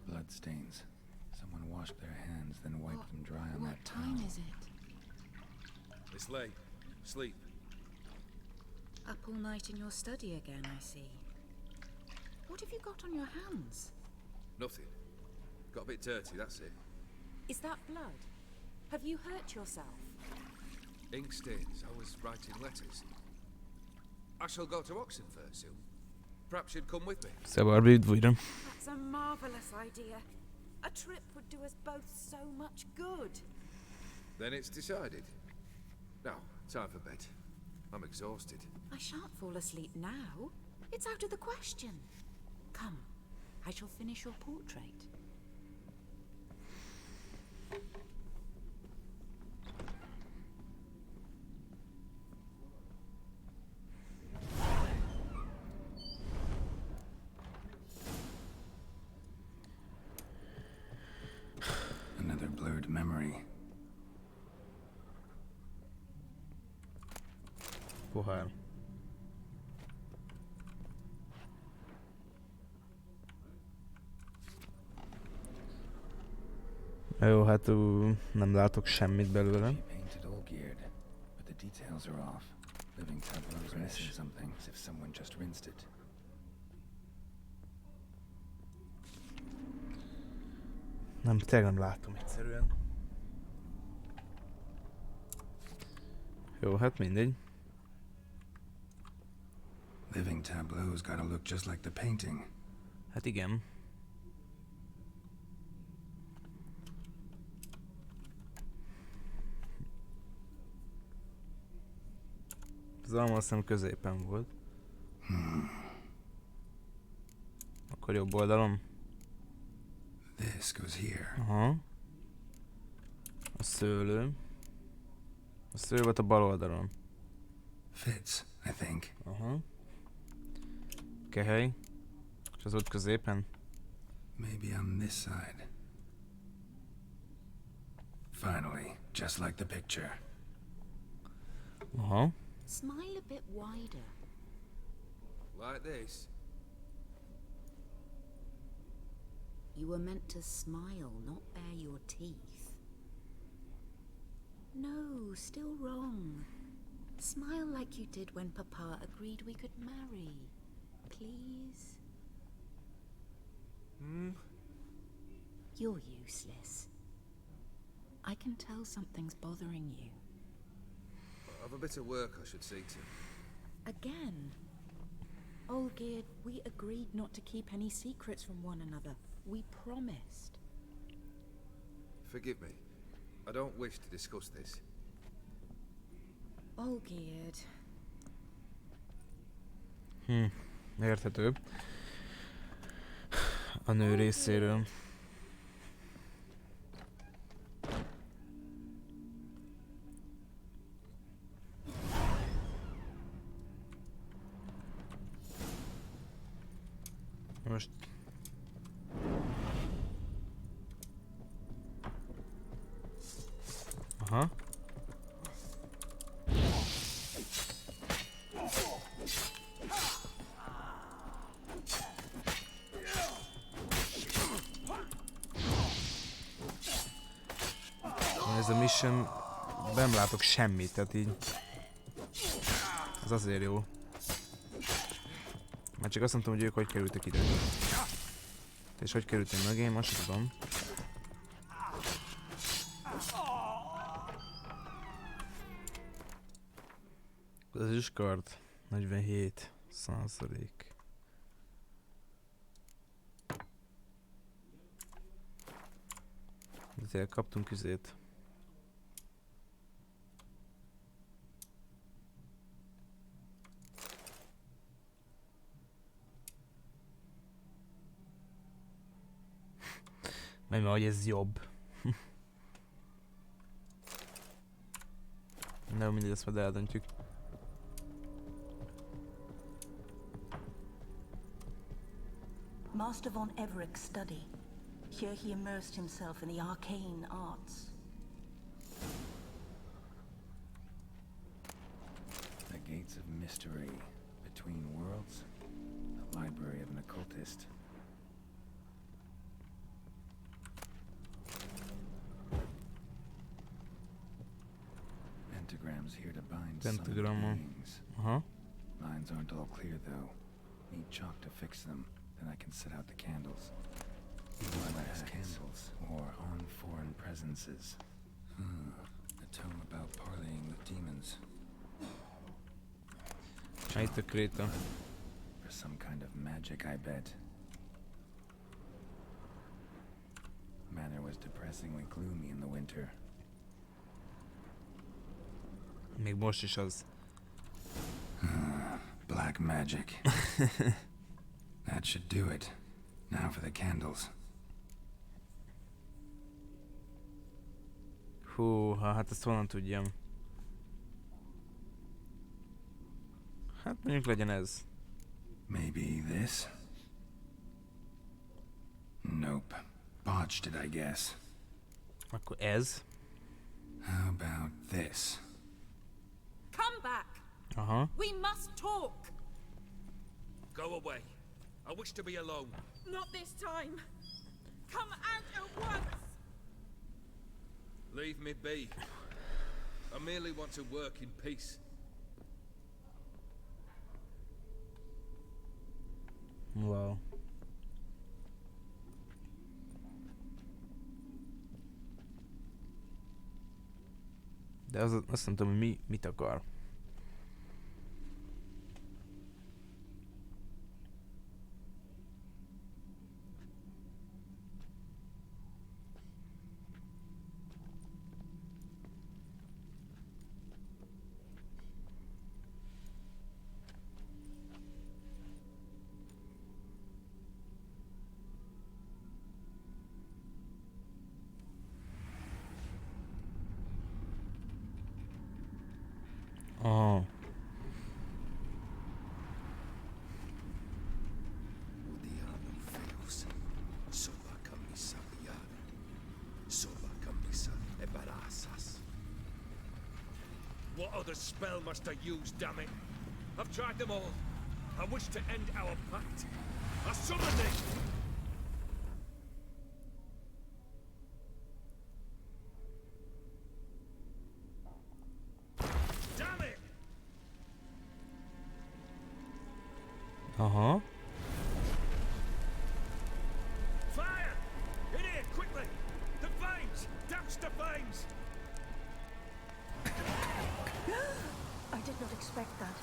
Blood stains. Someone washed their hands, then wiped them dry on What that time towel. is it? It's late. Sleep. Up all night in your study again, I see. What have you got on your hands? Nothing. Got a bit dirty, that's it. Is that blood? Have you hurt yourself? Ink stains. I was writing letters. I shall go to Oxenfurt soon. Perhaps you'd come with me. Szabad bűt újra. That's a marvelous idea. A trip would do us both so much good. Then it's decided. Now, time for bed. I'm exhausted. I shan't fall asleep now. It's out of the question. Come, I shall finish your portrait. Another blurred memory. Pohár. Jó, hát nem látok semmit belőle. She painted all geared, but the details are off. Living tableau's missing something, as if someone just rinsed it. Nem, tényleg nem látom egyszerűen. Jó, hát mindegy. Living tableau's gotta look just like the painting. Hát igen. Az alma azt hiszem középen volt. Akkor jobb oldalon? This goes here. Aha. A szőlő. A szőlő volt a bal oldalon. Fits, I think. Aha. Kehely. És az ott középen? Maybe on this side. Finally, just like the picture. Aha. Smile a bit wider. Like this. You were meant to smile, not bare your teeth. No, still wrong. Smile like you did when Papa agreed we could marry. Please? You're useless. I can tell something's bothering you. I've a bit of work I should see to. Again? Olgierd, we agreed not to keep any secrets from one another. We promised. Forgive me. I don't wish to discuss this. Olgierd. Érthető. A nő részéről. Most... Aha. Ez a mission, nem látok semmit, tehát így... Ez azért jó. Mert csak azt mondtam, hogy ők hogy kerültek ide. És hogy kerültünk mögé? Most tudom. Az iskart 47%. Ezért kaptunk üzét. Mert hogy ez jobb. Nem mindegy, ezt majd eldöntjük. Master von Everett's study. Here he immersed himself in the arcane arts. The gates of mystery between worlds. The library of an occultist. Pentagrams here to bind summoned beings. Lines aren't all clear though. Need chalk to fix them. Then I can set out the candles. As candles or on foreign presences. A tome about parleying with demons. For some kind of magic, I bet. Manor was depressingly gloomy in the winter. Még most is az. Black magic. That should do it. Now for the candles. Húha, hát ezt honnan tudjam? Hát mondjuk legyen ez. Maybe this? Nope. Botched it, I guess. Akkor ez. How about this? Come back! We must talk! Go away. I wish to be alone. Not this time! Come out at once! Leave me be. I merely want to work in peace. Wow. De azt nem tudom, hogy mit akar. Oh. What other spell must I use, damn it? I've tried them all. I wish to end our pact. I summon thee! Fire! In here, quickly! The flames! Douse the flames! I did not expect that.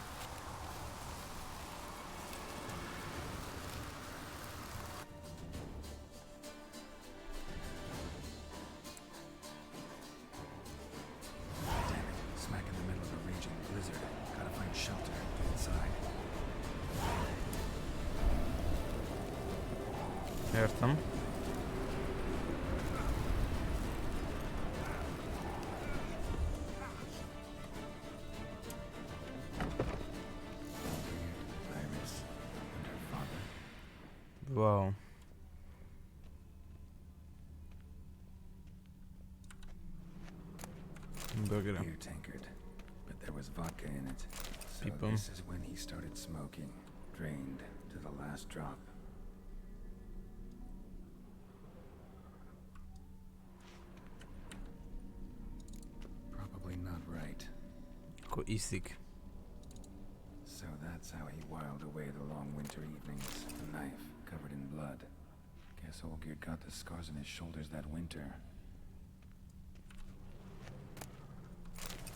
Damn it. Smack in the middle of a raging blizzard. Gotta find shelter inside. Értem. Wow. Végre. Beer tankard, but there was vodka in it. So this is when he started smoking, drained to the last drop. Probably not right. Akkor iszik. So that's how he whiled away the long winter evenings. A knife covered in blood. Guess Olgierd got the scars on his shoulders that winter.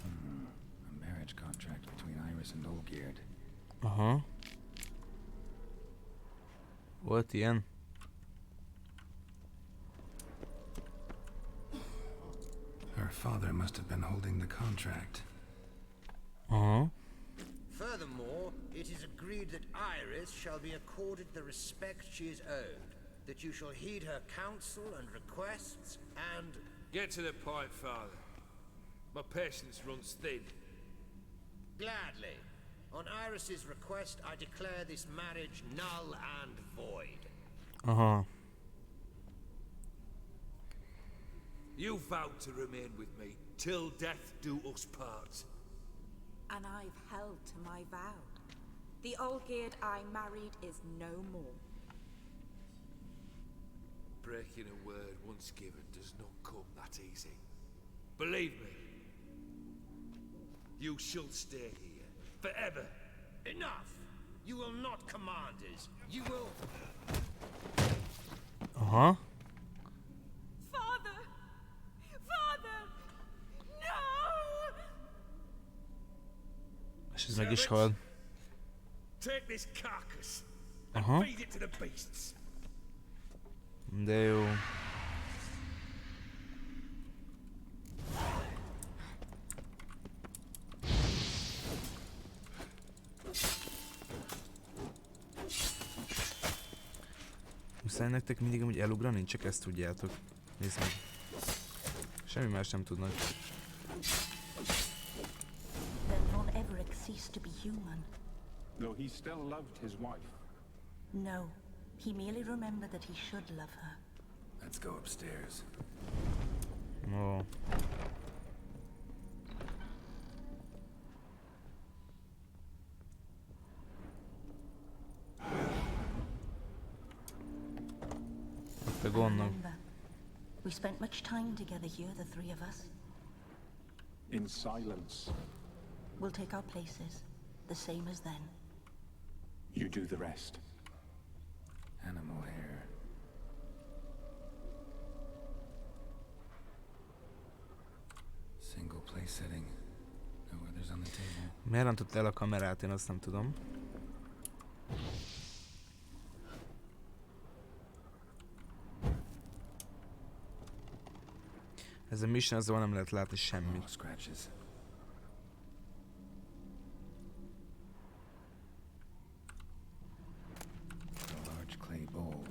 A marriage contract between Iris and Olgierd. Aha. Volt ilyen? Her father must have been holding the contract. Aha. Furthermore, it is agreed that Iris shall be accorded the respect she is owed, that you shall heed her counsel and requests, and... Get to the point, Father. My patience runs thin. Gladly. On Iris's request, I declare this marriage null and void. Aha. You vowed to remain with me till death do us part. And I've held to my vow. The Olgierd I married is no more. Breaking a word once given does not come that easy. Believe me, you shall stay here forever. Enough! You will not command us. You will... Aha. Father! Father! No! És ez meg is hal. Take this carcass and feed it to the beasts. De jó. Muszáj nektek mindig amúgy elugrani, csak ezt tudjátok. Nézd meg. Semmi más nem tudnak. Then Von Everett ceased to be human. Though he still loved his wife. No, he merely remembered that he should love her. Let's go upstairs. Ó. Ott a gondok. Remember, we spent much time together here, the three of us. In silence. We'll take our places, the same as then. You do the rest. Animal hair. Single place setting. No others on the table. Miért rontott el a kamerát, én azt nem tudom. Ez a mission, azon nem lehet látni semmit. Scratches. A large clay bowl.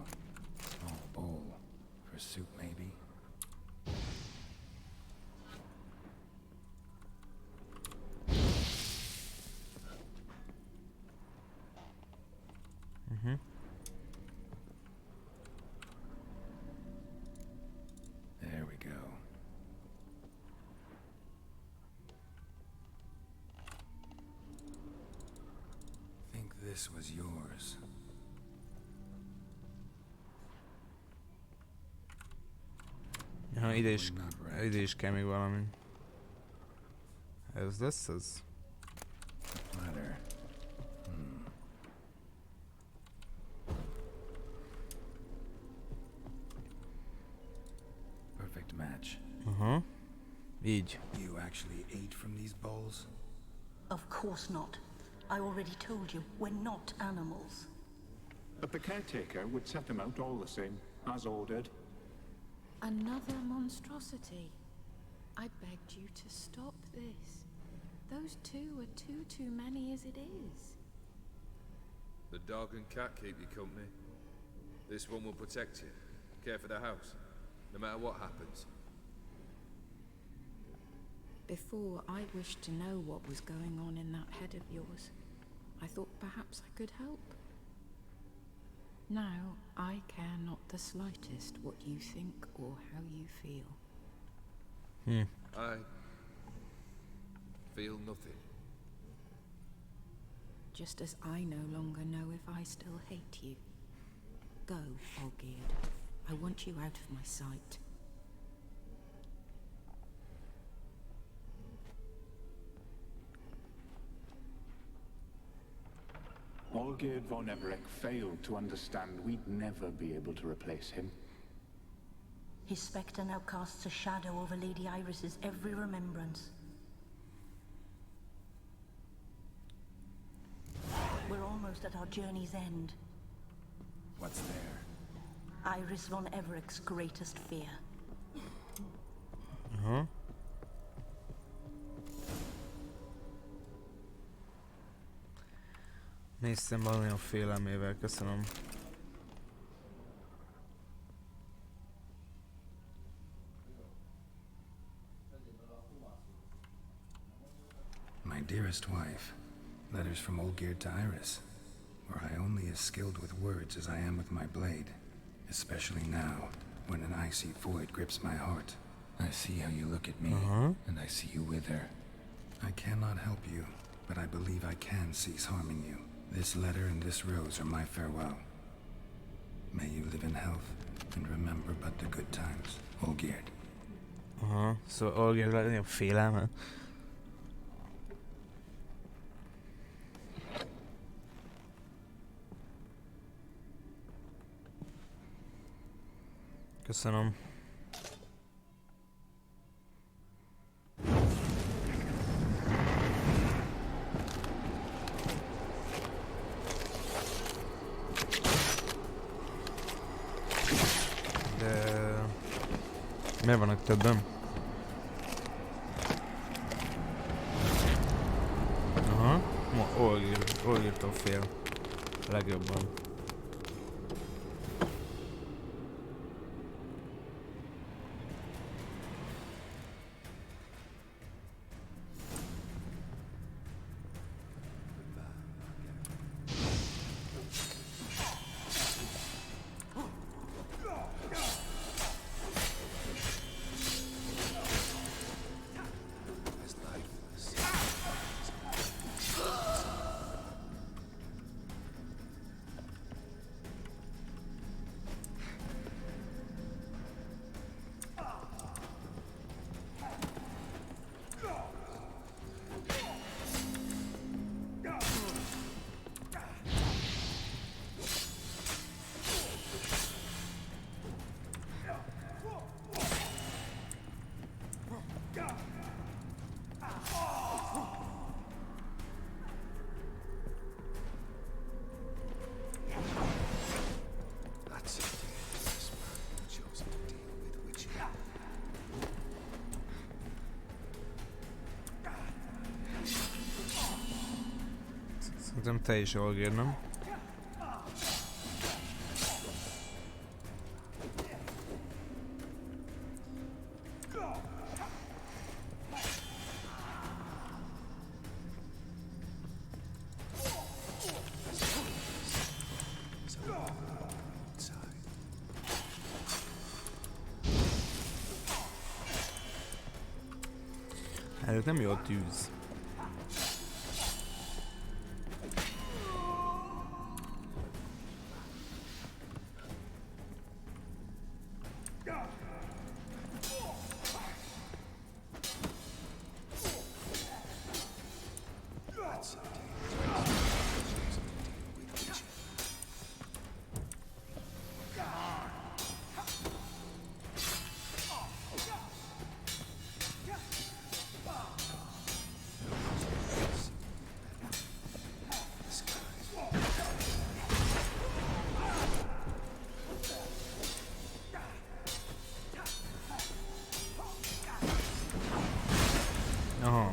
Small bowl. For soup, maybe? There we go. Think this was yours. Ja, ide is kell még valami. Ez lesz az? Ladder. Perfect match. Aha. Így. You actually ate from these bowls? Of course not. I already told you, we're not animals. But the caretaker would set them out all the same, as ordered. Another monstrosity. I begged you to stop this. Those two are too many as it is. The dog and cat keep you company. This one will protect you. Care for the house, no matter what happens. Before, I wished to know what was going on in that head of yours. I thought perhaps I could help. Now, I care not the slightest what you think or how you feel. I feel nothing. Just as I no longer know if I still hate you. Go, Olgierd. I want you out of my sight. Olgierd von Everett failed to understand we'd never be able to replace him. His spectre now casts a shadow over Lady Iris's every remembrance. We're almost at our journey's end. What's there? Iris von Everett's greatest fear. Nézd szemben olyan félelmével, köszönöm. My dearest wife, letters from Olgierd to Iris. Were I only as skilled with words as I am with my blade, especially now, when an icy void grips my heart. I see how you look at me, and I see you wither. I cannot help you, but I believe I can cease harming you. This letter and this rose are my farewell. May you live in health, and remember but the good times, Olgierd. Szóval Olgierd legnagyobb félelme. Köszönöm. De... miért vannak többen? Aha. Olgierdtól fél. Legjobban. Szerintem te is Olgierd, nem? Ez nem jó a tűz. Aha.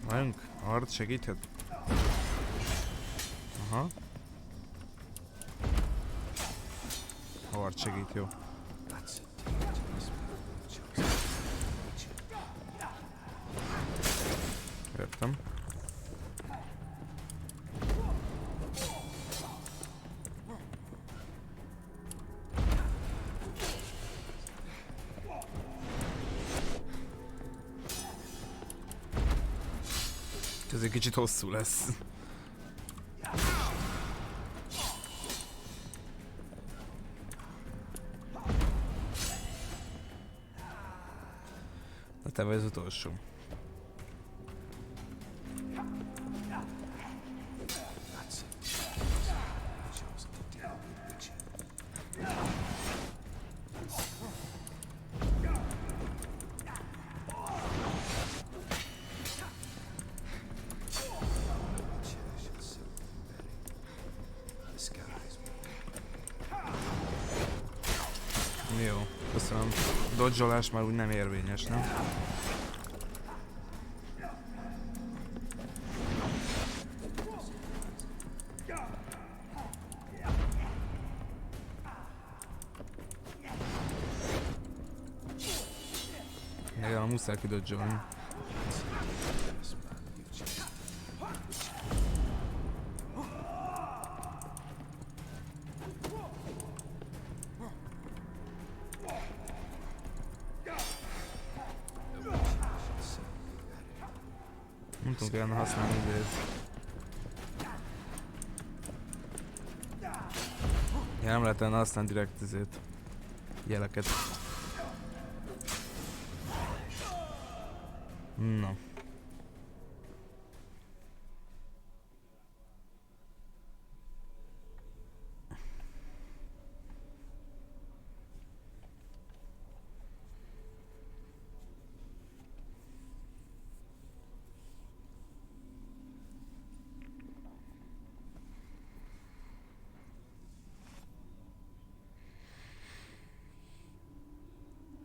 Velünk? Harc segíthet? Aha. Harc segít, jó. Értem. Ez egy kicsit hosszú lesz. Na te vagy az utolsó. Köszönöm. Dodge-olás már úgy nem érvényes, nem? Igen, muszáj kidodge-olni. Nem tudom kellene használni idejét. Ja, nem lehetne használni direkt ezért jeleket. Na.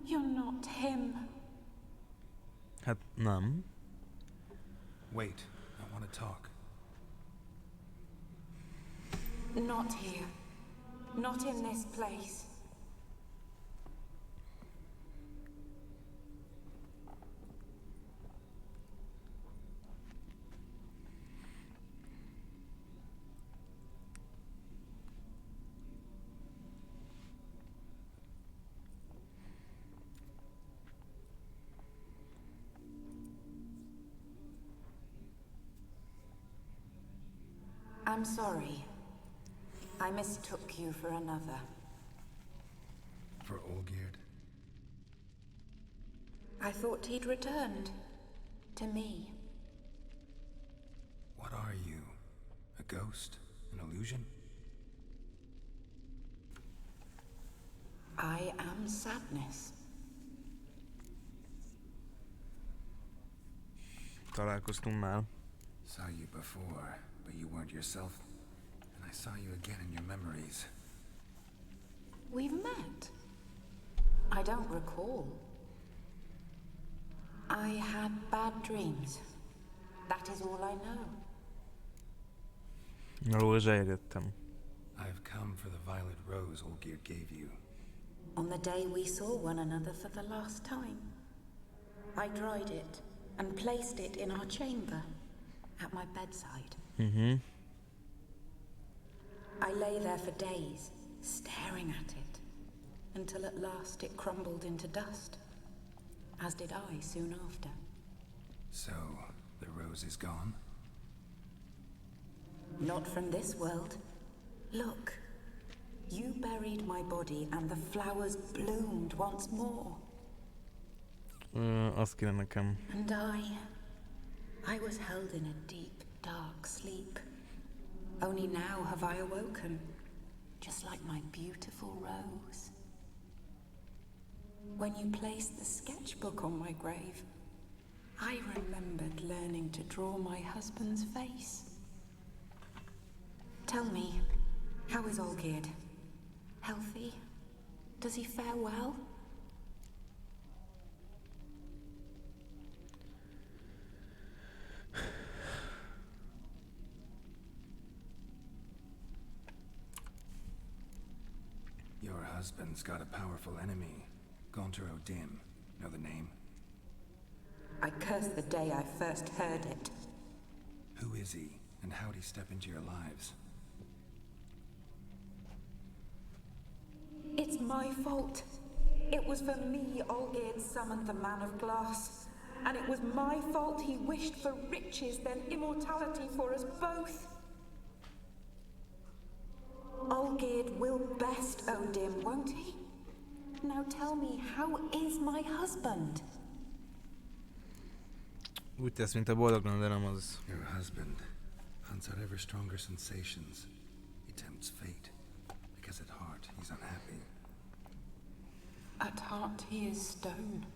You're not him. Hát nem. Wait, I want to talk. Not here. Not in this place. I'm sorry. I mistook you for another. For Olgierd? I thought he'd returned. To me. What are you? A ghost? An illusion? I am sadness. Találkoztunk már. Saw you before, but you weren't yourself. And I saw you again in your memories. We've met. I don't recall. I had bad dreams. That is all I know. Rózsáért jöttem. I've come for the violet rose Olgierd gave you. On the day we saw one another for the last time, I dried it and placed it in our chamber at my bedside. Mm-hmm. I lay there for days, staring at it, until at last it crumbled into dust, as did I soon after. So, the rose is gone? Not from this world. Look, you buried my body and the flowers bloomed once more. Azt kéne nekem. And I was held in a deep, dark sleep. Only now have I awoken, just like my beautiful rose. When you placed the sketchbook on my grave, I remembered learning to draw my husband's face. Tell me, how is Olgierd? Healthy? Does he fare well? Your husband's got a powerful enemy. Gaunter O'Dim. Know the name? I curse the day I first heard it. Who is he, and how'd he step into your lives? It's my fault. It was for me Olgierd summoned the Man of Glass. And it was my fault he wished for riches, then immortality for us both. Olgierd will best O'Dim, won't he? Now tell me, how is my husband? Úgy tesz, mint a boldoglan, de nem az. Your husband hunts out ever stronger sensations. He tempts fate, because at heart he's unhappy. At heart he is stone,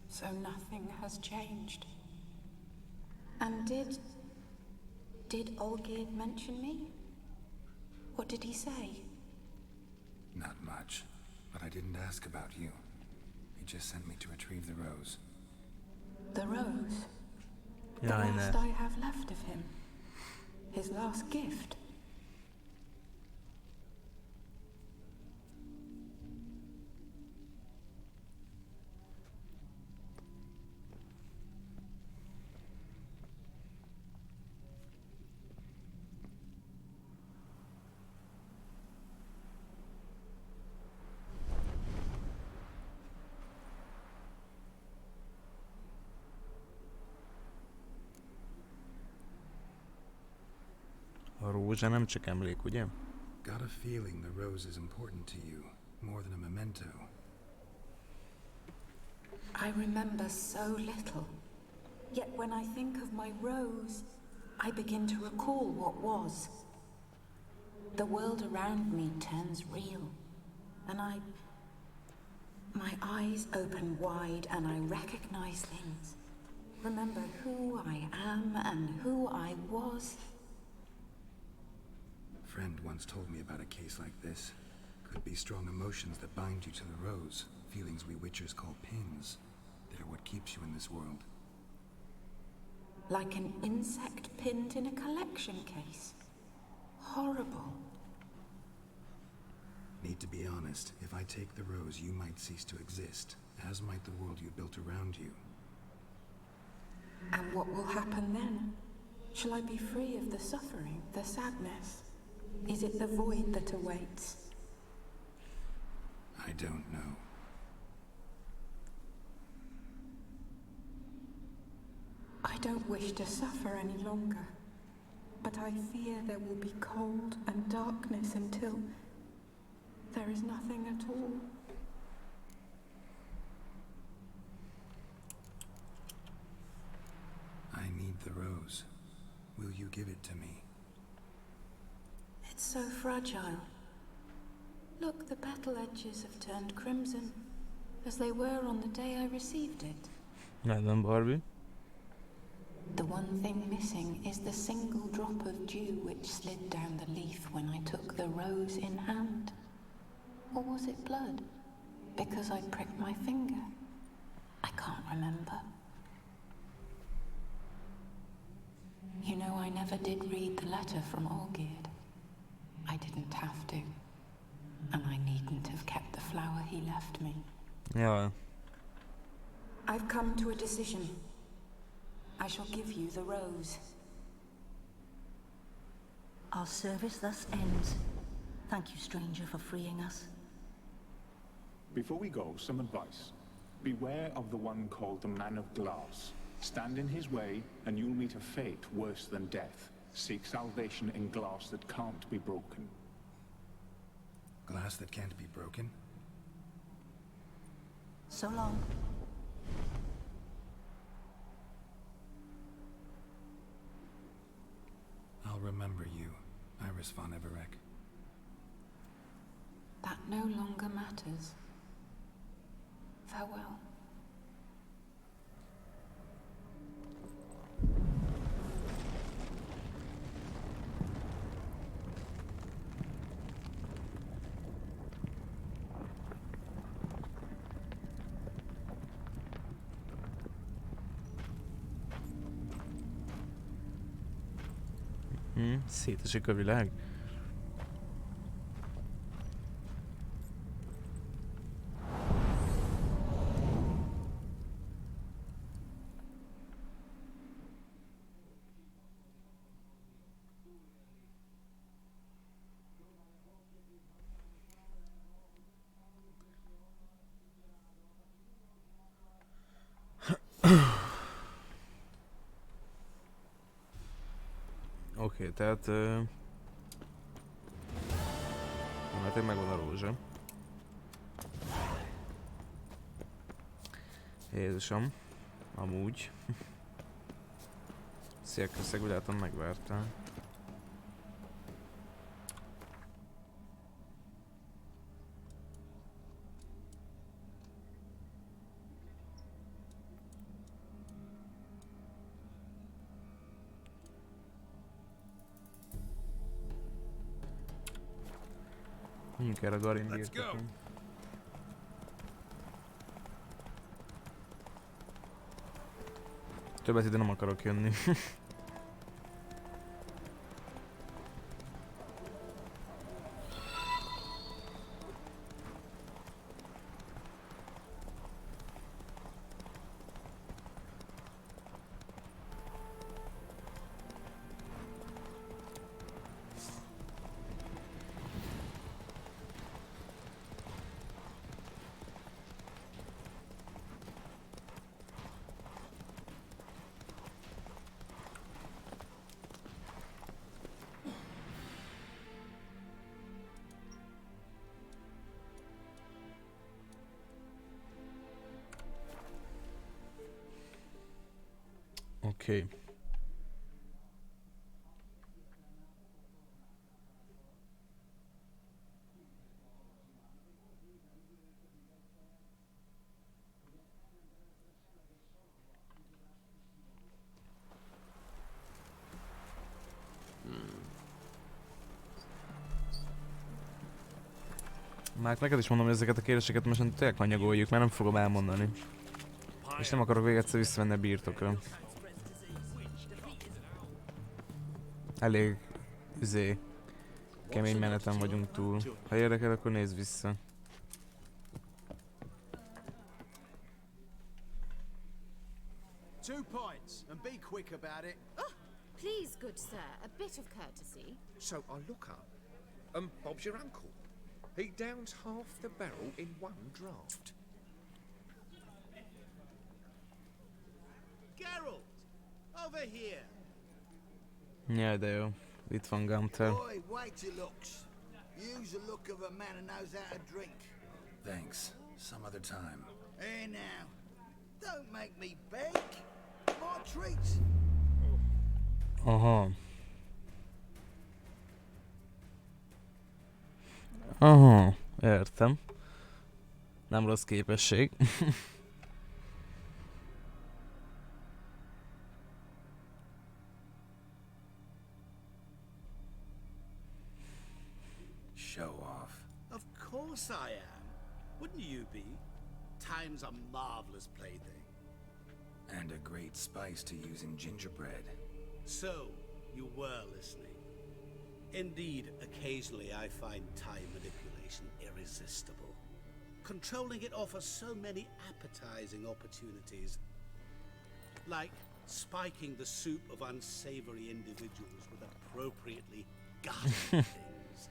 so nothing has changed. And did Olgierd mention me? What did he say? Not much. But I didn't ask about you. He just sent me to retrieve the rose. The rose? The Ja, last I have left of him. His last gift. A rózsa nem csak emlék, ugye? Got a feeling the rose is important to you, more than a memento. I remember so little. Yet when I think of my rose, I begin to recall what was. The world around me turns real, and my eyes open wide and I recognize things. Remember who I am and who I was. A friend once told me about a case like this. Could be strong emotions that bind you to the rose, feelings we witchers call pins. They're what keeps you in this world. Like an insect pinned in a collection case. Horrible. Need to be honest, if I take the rose, you might cease to exist, as might the world you built around you. And what will happen then? Shall I be free of the suffering, the sadness? Is it the void that awaits? I don't know. I don't wish to suffer any longer, but I fear there will be cold and darkness until there is nothing at all. I need the rose. Will you give it to me? It's so fragile. Look, the petal edges have turned crimson, as they were on the day I received it. Neden Barbie? The one thing missing is the single drop of dew which slid down the leaf when I took the rose in hand. Or was it blood? Because I pricked my finger? I can't remember. You know, I never did read the letter from Olgierd. I didn't have to. And I needn't have kept the flower he left me. Ja. I've come to a decision. I shall give you the rose. Our service thus ends. Thank you, stranger, for freeing us. Before we go, some advice. Beware of the one called the Man of Glass. Stand in his way, and you'll meet a fate worse than death. Seek salvation in glass that can't be broken. Glass that can't be broken? So long. I'll remember you, Iris von Everek. That no longer matters. Farewell. Szétesik a világ. Oké, tehát... Hát megvan a rózsa. Jézusom. Amúgy. Szia, köszönjük, úgy látom megvártál. Menjünk erre a garindiért. Többet ide nem akarok jönni. Oké. Már neked is mondom, hogy ezeket a kérdéseket most tényleg hanyagoljuk, mert nem fogom elmondani. És nem akarok még egyszer visszavenni a birtokra. Elég kemény meneten vagyunk túl. Ha érdekel, akkor nézz vissza. Two points, and be quick about it. Oh, please, good sir, a bit of courtesy. So I look up, and Bob's your uncle. He downs half the barrel in one draft. Geralt, over here. Jaj, de jó. Itt van Gunther. Boy, wait your looks. Use the look of a man who knows how to drink. Thanks. Some other time. Here now. Don't make me beg. More treats. Aha. Aha, értem. Nem rossz képesség. Show off. Of course I am. Wouldn't you be? Time's a marvelous plaything. And a great spice to use in gingerbread. So, you were listening. Indeed, occasionally I find time manipulation irresistible. Controlling it offers so many appetizing opportunities. Like spiking the soup of unsavory individuals with appropriately garlic things.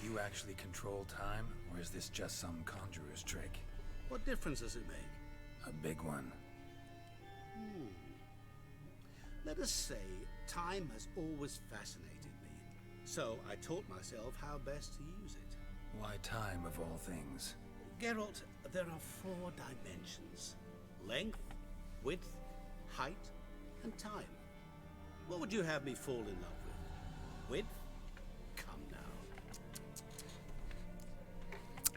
You actually control time, or is this just some conjurer's trick? What difference does it make? A big one. Let us say time has always fascinated me. So I taught myself how best to use it. Why time of all things? Geralt, there are 4 dimensions. Length, width, height, and time. What would you have me fall in love with? Width? Come now.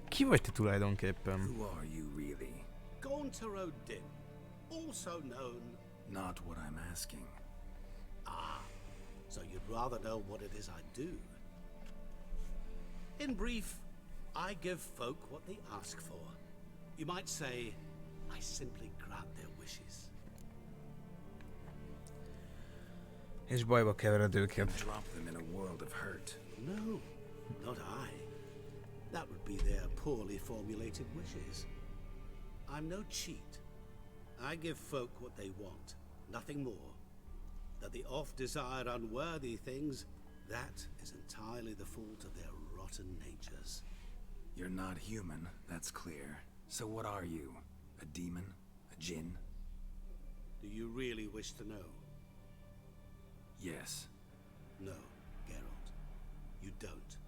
Ki vagy te tulajdonképpen? Who are you really? Gaunter O'Dim, also known... Not what I'm asking. Ah, so you'd rather know what it is I do. In brief, I give folk what they ask for. You might say, I simply grant their wishes. És bajba kevered őket. Drop them in a world of hurt. No, not I. That would be their poorly formulated wishes. I'm no cheat. I give folk what they want, nothing more. That they oft desire unworthy things, that is entirely the fault of their rotten natures. You're not human, that's clear. So what are you? A demon? A djinn? Do you really wish to know? Yes. No, Geralt. You don't.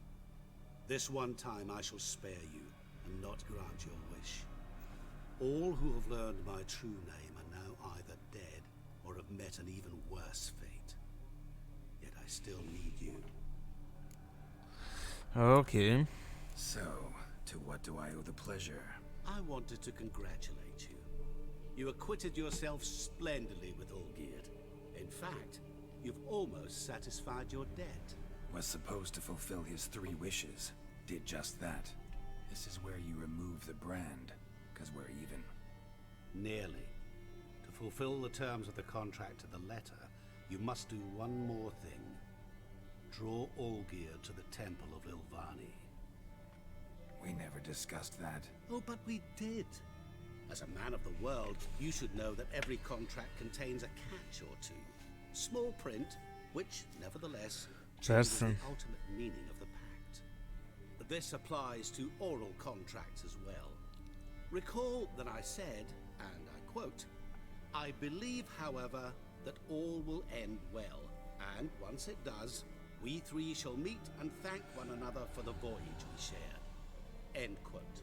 This one time I shall spare you, and not grant your wish. All who have learned my true name are now either dead, or have met an even worse fate. Yet I still need you. Okay. So, to what do I owe the pleasure? I wanted to congratulate you. You acquitted yourself splendidly with Olgierd. In fact, you've almost satisfied your debt. Was supposed to fulfill his 3 wishes. Did just that. This This is where you remove the brand, because we're even. Nearly. To fulfill the terms of the contract to the letter, you must do one more thing. Draw Olgierd to the Temple of Ilvani. We never discussed that. Oh, but we did. As a man of the world, you should know that every contract contains a catch or two. Small print, which, nevertheless, changes the ultimate meaning of the pact. This applies to oral contracts as well. Recall that I said, and I quote, "I believe, however, that all will end well, and once it does, we three shall meet and thank one another for the voyage we share." End quote.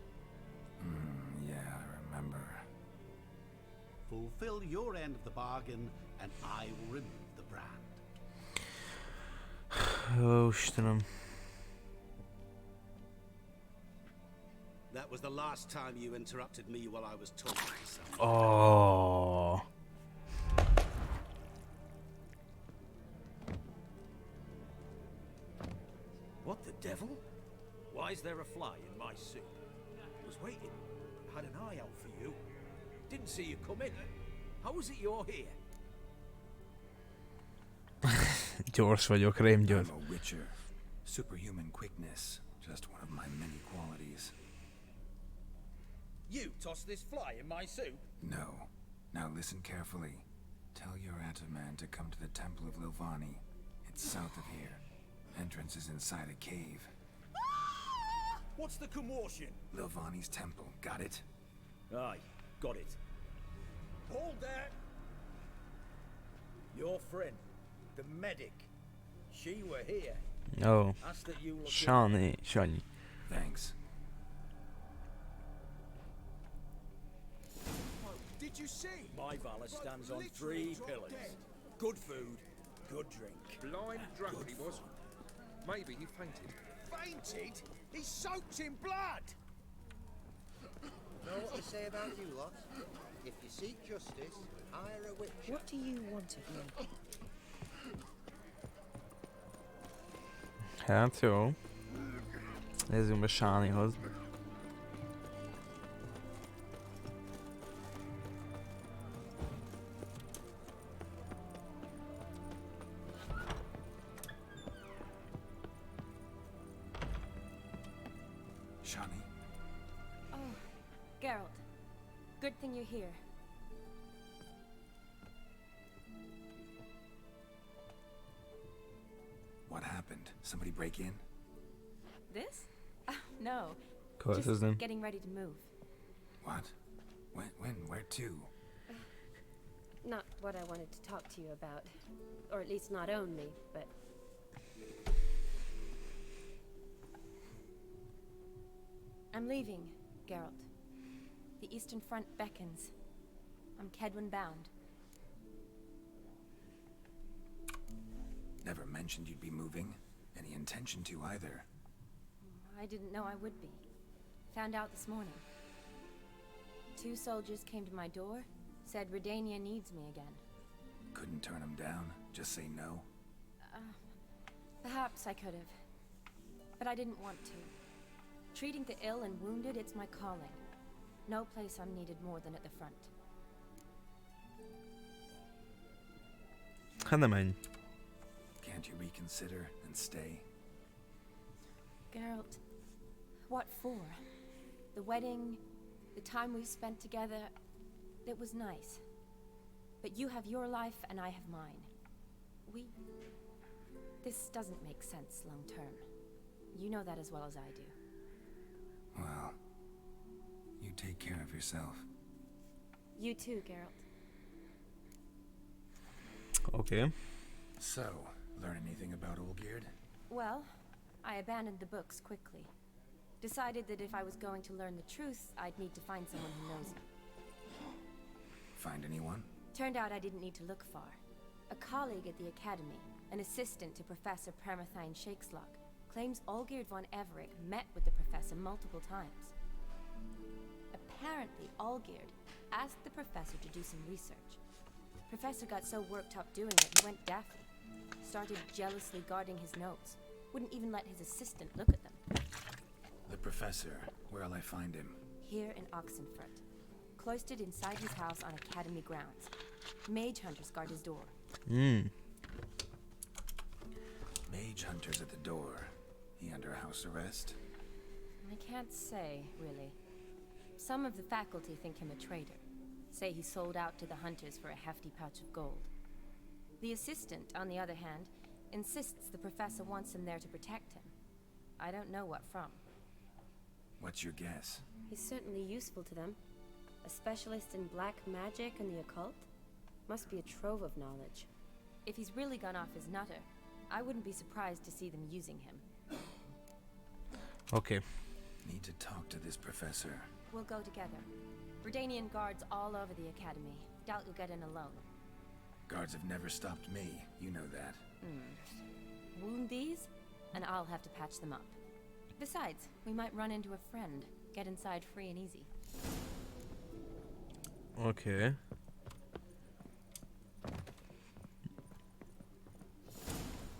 Yeah, I remember. Fulfill your end of the bargain, and I will remove the brand. Ó, Istenem. That was the last time you interrupted me while I was talking to someone. Oh. What the devil? Why is there a fly in my soup? I was waiting. Had an eye out for you. Didn't see you come in. How is it you're here? Gyors vagyok, rémgyors. I'm a witcher. Superhuman quickness. Just one of my many qualities. You tossed this fly in my soup? No. Now listen carefully. Tell your Ataman to come to the Temple of Ilvani. It's south of here. Entrance is inside a cave. What's the commotion? Ilvani's temple. Got it? Aye, got it. Hold there! Your friend, the medic. She were here. Oh. Asked that you look Sanyi. Thanks. Did you see? My Valor stands on 3 pillars. Good food, good drink. Blind drunk he was. Maybe he fainted. Fainted? He's soaked in blood! Know what they say about you lot? If you seek justice, hire a witch. What do you want of me? Hát jó. Nézzünk be Sánihoz. Shani? Oh, Geralt. Good thing you're here. What happened? Somebody break in? This? No. Cool, Just his name. getting ready to move. What? When? Where to? Not what I wanted to talk to you about. Or at least not only, but... I'm leaving, Geralt. The Eastern Front beckons. I'm Kedwin bound. Never mentioned you'd be moving. Any intention to either. I didn't know I would be. Found out this morning. 2 soldiers came to my door, said Redania needs me again. Couldn't turn him down? Just say no? Perhaps I could have. But I didn't want to. Treating the ill and wounded, it's my calling. No place I'm needed more than at the front. Hát nem menj. Can't you reconsider and stay? Geralt, what for? The wedding, the time we've spent together, it was nice. But you have your life and I have mine. This doesn't make sense long term. You know that as well as I do. Well, you take care of yourself. You too, Geralt. Okay. So, learn anything about Olgierd? Well, I abandoned the books quickly. Decided that if I was going to learn the truth, I'd need to find someone who knows it. Find anyone? Turned out I didn't need to look far. A colleague at the academy, an assistant to Professor Permathine Shakeslock, claims Olgierd von Everett met with the professor multiple times. Apparently, Olgierd asked the professor to do some research. The professor got so worked up doing it, he went daffy. Started jealously guarding his notes. Wouldn't even let his assistant look at them. The professor, Where'll I find him? Here in Oxenfurt. Cloistered inside his house on academy grounds. Mage hunters guard his door. Mage hunters at the door. He under house arrest? I can't say, really. Some of the faculty think him a traitor. Say he sold out to the hunters for a hefty pouch of gold. The assistant, on the other hand, insists the professor wants him there to protect him. I don't know what from. What's your guess? He's certainly useful to them. A specialist in black magic and the occult? Must be a trove of knowledge. If he's really gone off his nutter, I wouldn't be surprised to see them using him. Okay. Need to talk to this professor. We'll go together. Redanian guards all over the academy. Doubt you'll get in alone. Guards have never stopped me, you know that. Wound these, and I'll have to patch them up. Besides, we might run into a friend. Get inside free and easy. Okay.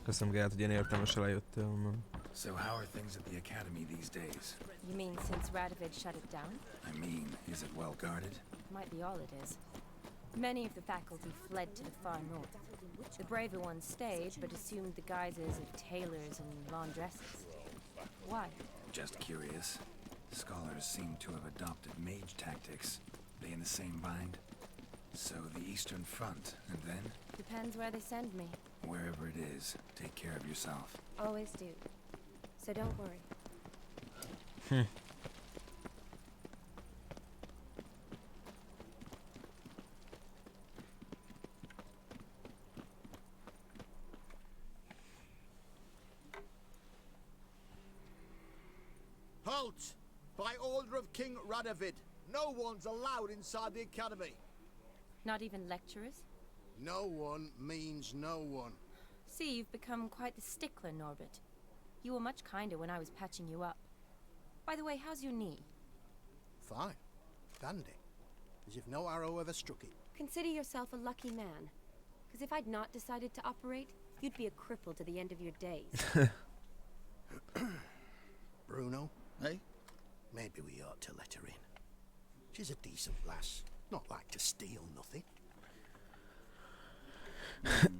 Köszönöm, Gát, hogy ilyen értelmesen eljöttél onnan. So how are things at the academy these days? You mean since Radovid shut it down? I mean, is it well guarded? Might be all it is. Many of the faculty fled to the far north. The braver ones stayed, but assumed the guises of tailors and laundresses. Why? Just curious. Scholars seem to have adopted mage tactics. They in the same bind? So the Eastern Front, and then? Depends where they send me. Wherever it is, take care of yourself. Always do. So don't worry. Halt! By order of King Radovid, no one's allowed inside the academy. Not even lecturers? No one means no one. See, you've become quite the stickler, Norbert. You were much kinder when I was patching you up. By the way, how's your knee? Fine. Dandy. As if no arrow ever struck it. Consider yourself a lucky man. Because if I'd not decided to operate, you'd be a cripple to the end of your days. Bruno, eh? Maybe we ought to let her in. She's a decent lass. Not like to steal nothing.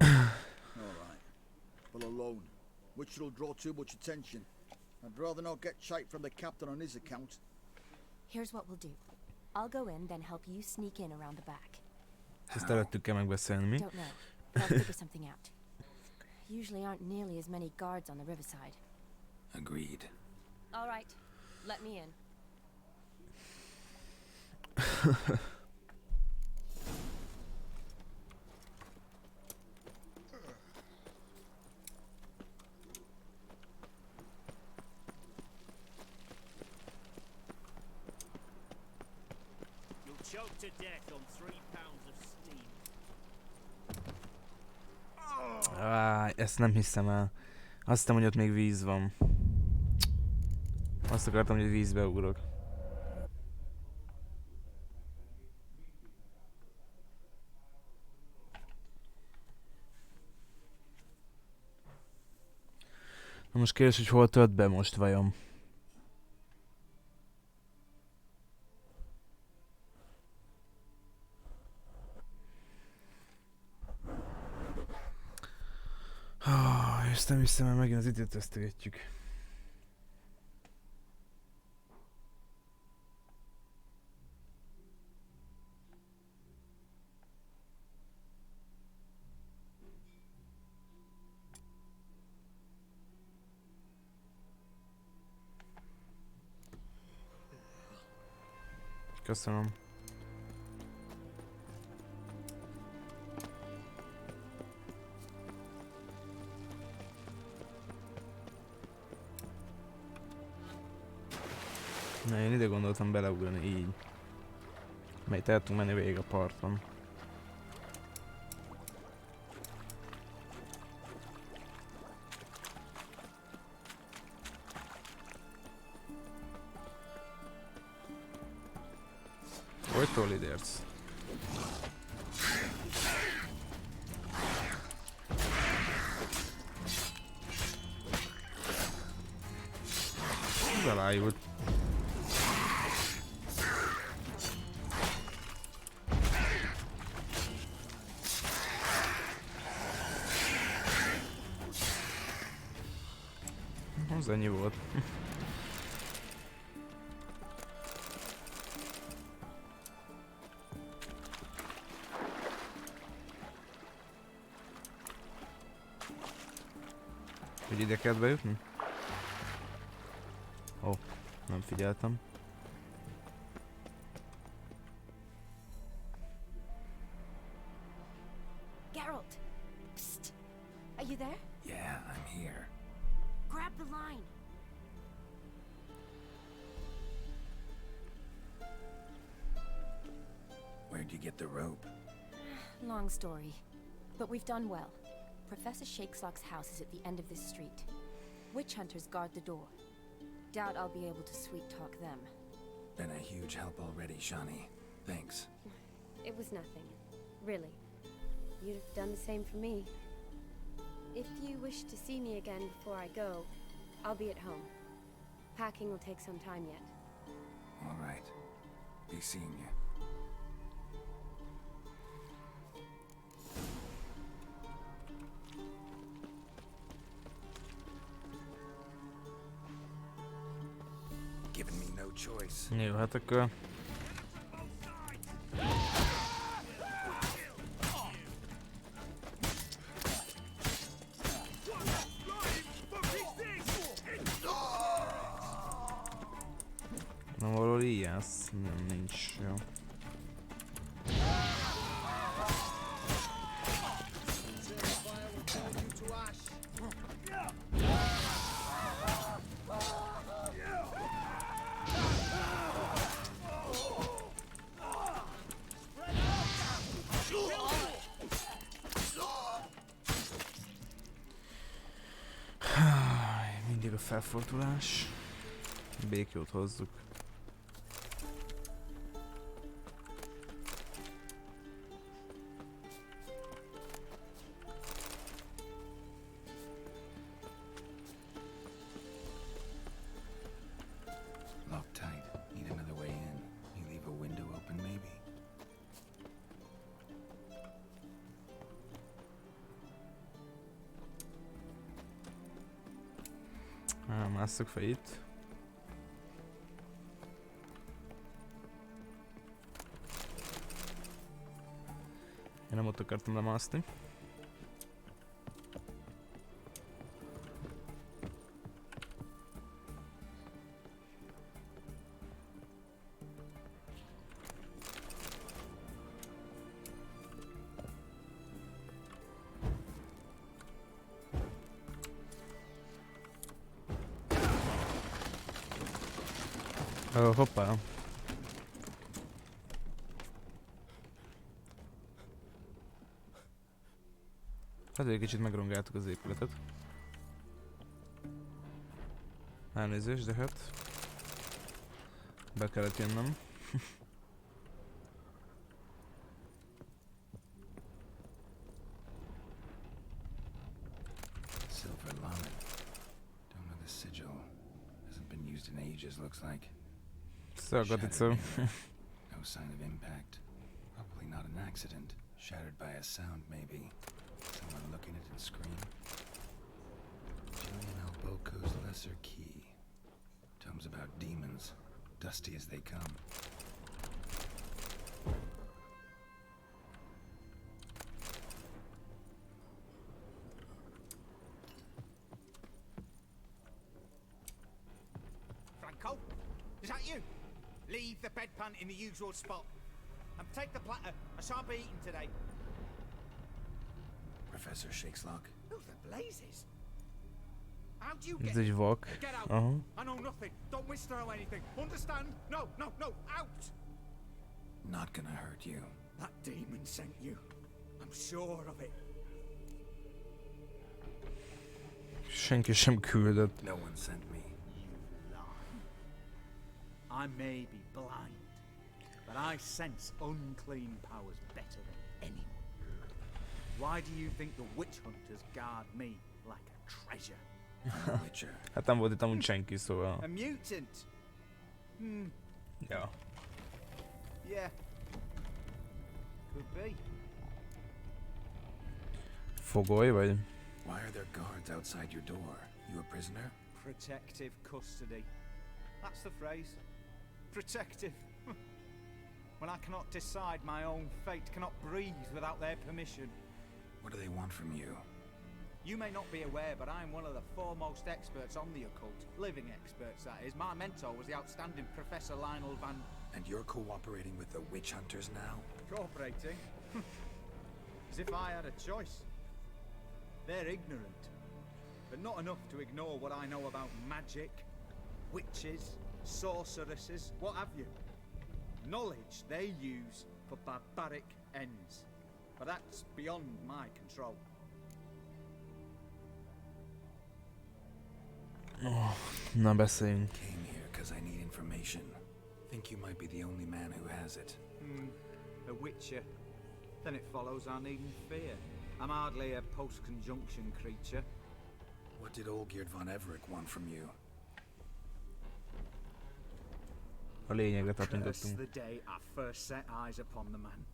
Alright. Well, alone. Which will draw too much attention. I'd rather not get shite from the captain on his account. Here's what we'll do. I'll go in, then help you sneak in around the back. Ezt előttük kell megbeszélni, mi? Don't know. But I'll figure something out. Usually aren't nearly as many guards on the riverside. Agreed. All right. Let me in. You'll choke to death on 3 pounds of steam. Ezt nem hiszem el. Azt hiszem, hogy ott még víz van. Azt akartam, hogy vízbe ugrok. Na most kérdés, hogy hol tölt be most vajon? Ezt nem hiszem, mert megint az időt vesztegetjük. Köszönöm. Na, én ide gondoltam beleugrani így. Mert el tudunk menni végig a parton. Hogytól ide érsz? Ez elájult. Az ennyi volt. Hogy ide kell bejutni? Ó, nem figyeltem. Geralt! Psst! Are you there? Yeah, I'm here. Grab the line! Where'd you get the rope? Long story, but we've done well. Professor Shakeslock's house is at the end of this street. Witch hunters guard the door. Doubt I'll be able to sweet-talk them. Been a huge help already, Shani. Thanks. It was nothing. Really. You'd have done the same for me. If you wish to see me again before I go, I'll be at home. Packing will take some time yet. All right. Be seeing you. Giving me no choice. Jó, hát akkor... Na valahol ijász? Nem, nincs. Jó. Mindig a felfordulás. Békjót hozzuk. Locked tight. Need another way in. You leave a window open, maybe? Másszuk fel itt. Én nem ott akartam lemászni. Hoppá. Hát egy kicsit megrongáltuk az épületet. Elnézést, de hát... Be kellett jönnöm. Silver lamen. Don't know the sigil. Hasn't been used in ages, looks like. So I got it so. No sign of impact. Probably not an accident. Shattered by a sound, maybe. Someone looking at it and scream. Julian Alboco's lesser key. Tomes about demons, dusty as they come. Franco, is that you? Leave the bedpan in the usual spot. And take the platter. I shan't be eating today. Professor Shakeslock. Who the blazes? How do you Ez get? egy vak. Get out. Aha. I know nothing. Don't wish to know anything. Understand? No, no, no. Out. Not gonna hurt you. That demon sent you. I'm sure of it. Senki sem küldött. No one sent me. I may be blind, but I sense unclean powers better than anyone. Why do you think the witch hunters guard me like a treasure? Witcher. Hát nem volt itt amúgy senki, szóval... A mutant. Ja. Yeah. Could be. Fogoly vagy? Why are there guards outside your door? You a prisoner? Protective custody. That's the phrase. Protective. When I cannot decide my own fate, cannot breathe without their permission. What do they want from you? You may not be aware, but I'm one of the foremost experts on the occult. Living experts, that is. My mentor was the outstanding Professor Lionel Van... And you're cooperating with the witch hunters now? Cooperating? As if I had a choice. They're ignorant, but not enough to ignore what I know about magic, witches, sorceresses, what have you. Knowledge they use for barbaric ends, but that's beyond my control. Oh, na beszéljünk. Came here because I need information. Think you might be the only man who has it. A witcher. Then it follows I needn't fear. I'm hardly a post-conjunction creature. What did Olgierd von Everec want from you? A lényegre Curse tapintottunk. the day I first set eyes upon the man.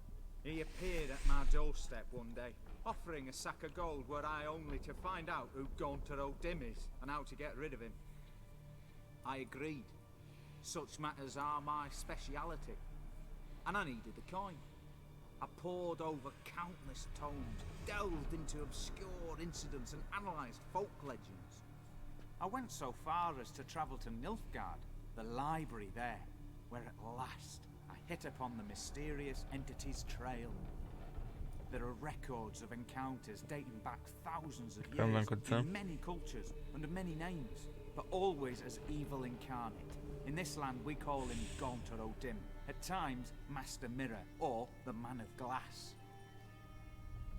He appeared at my doorstep one day, offering a sack of gold were I only to find out who Gaunter O'Dim is and how to get rid of him. I agreed. Such matters are my speciality. And I needed the coin. I pored over countless tomes, delved into obscure incidents and analysed folk legends. I went so far as to travel to Nilfgaard, the library there, where at last I hit upon the mysterious entity's trail. There are records of encounters dating back thousands of years in many cultures, under many names, but always as evil incarnate. In this land we call him Gaunter O'Dim, at times Master Mirror, or the Man of Glass.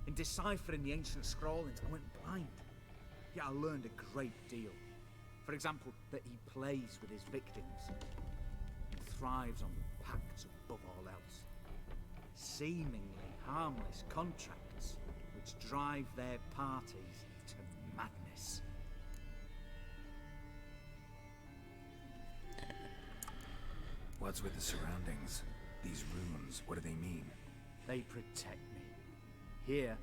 In deciphering the ancient scrawlings I went blind, yet I learned a great deal. For example, that he plays with his victims and thrives on pacts above all else. Seemingly harmless contracts which drive their parties to madness. What's with the surroundings? These runes, what do they mean? They protect me. Here,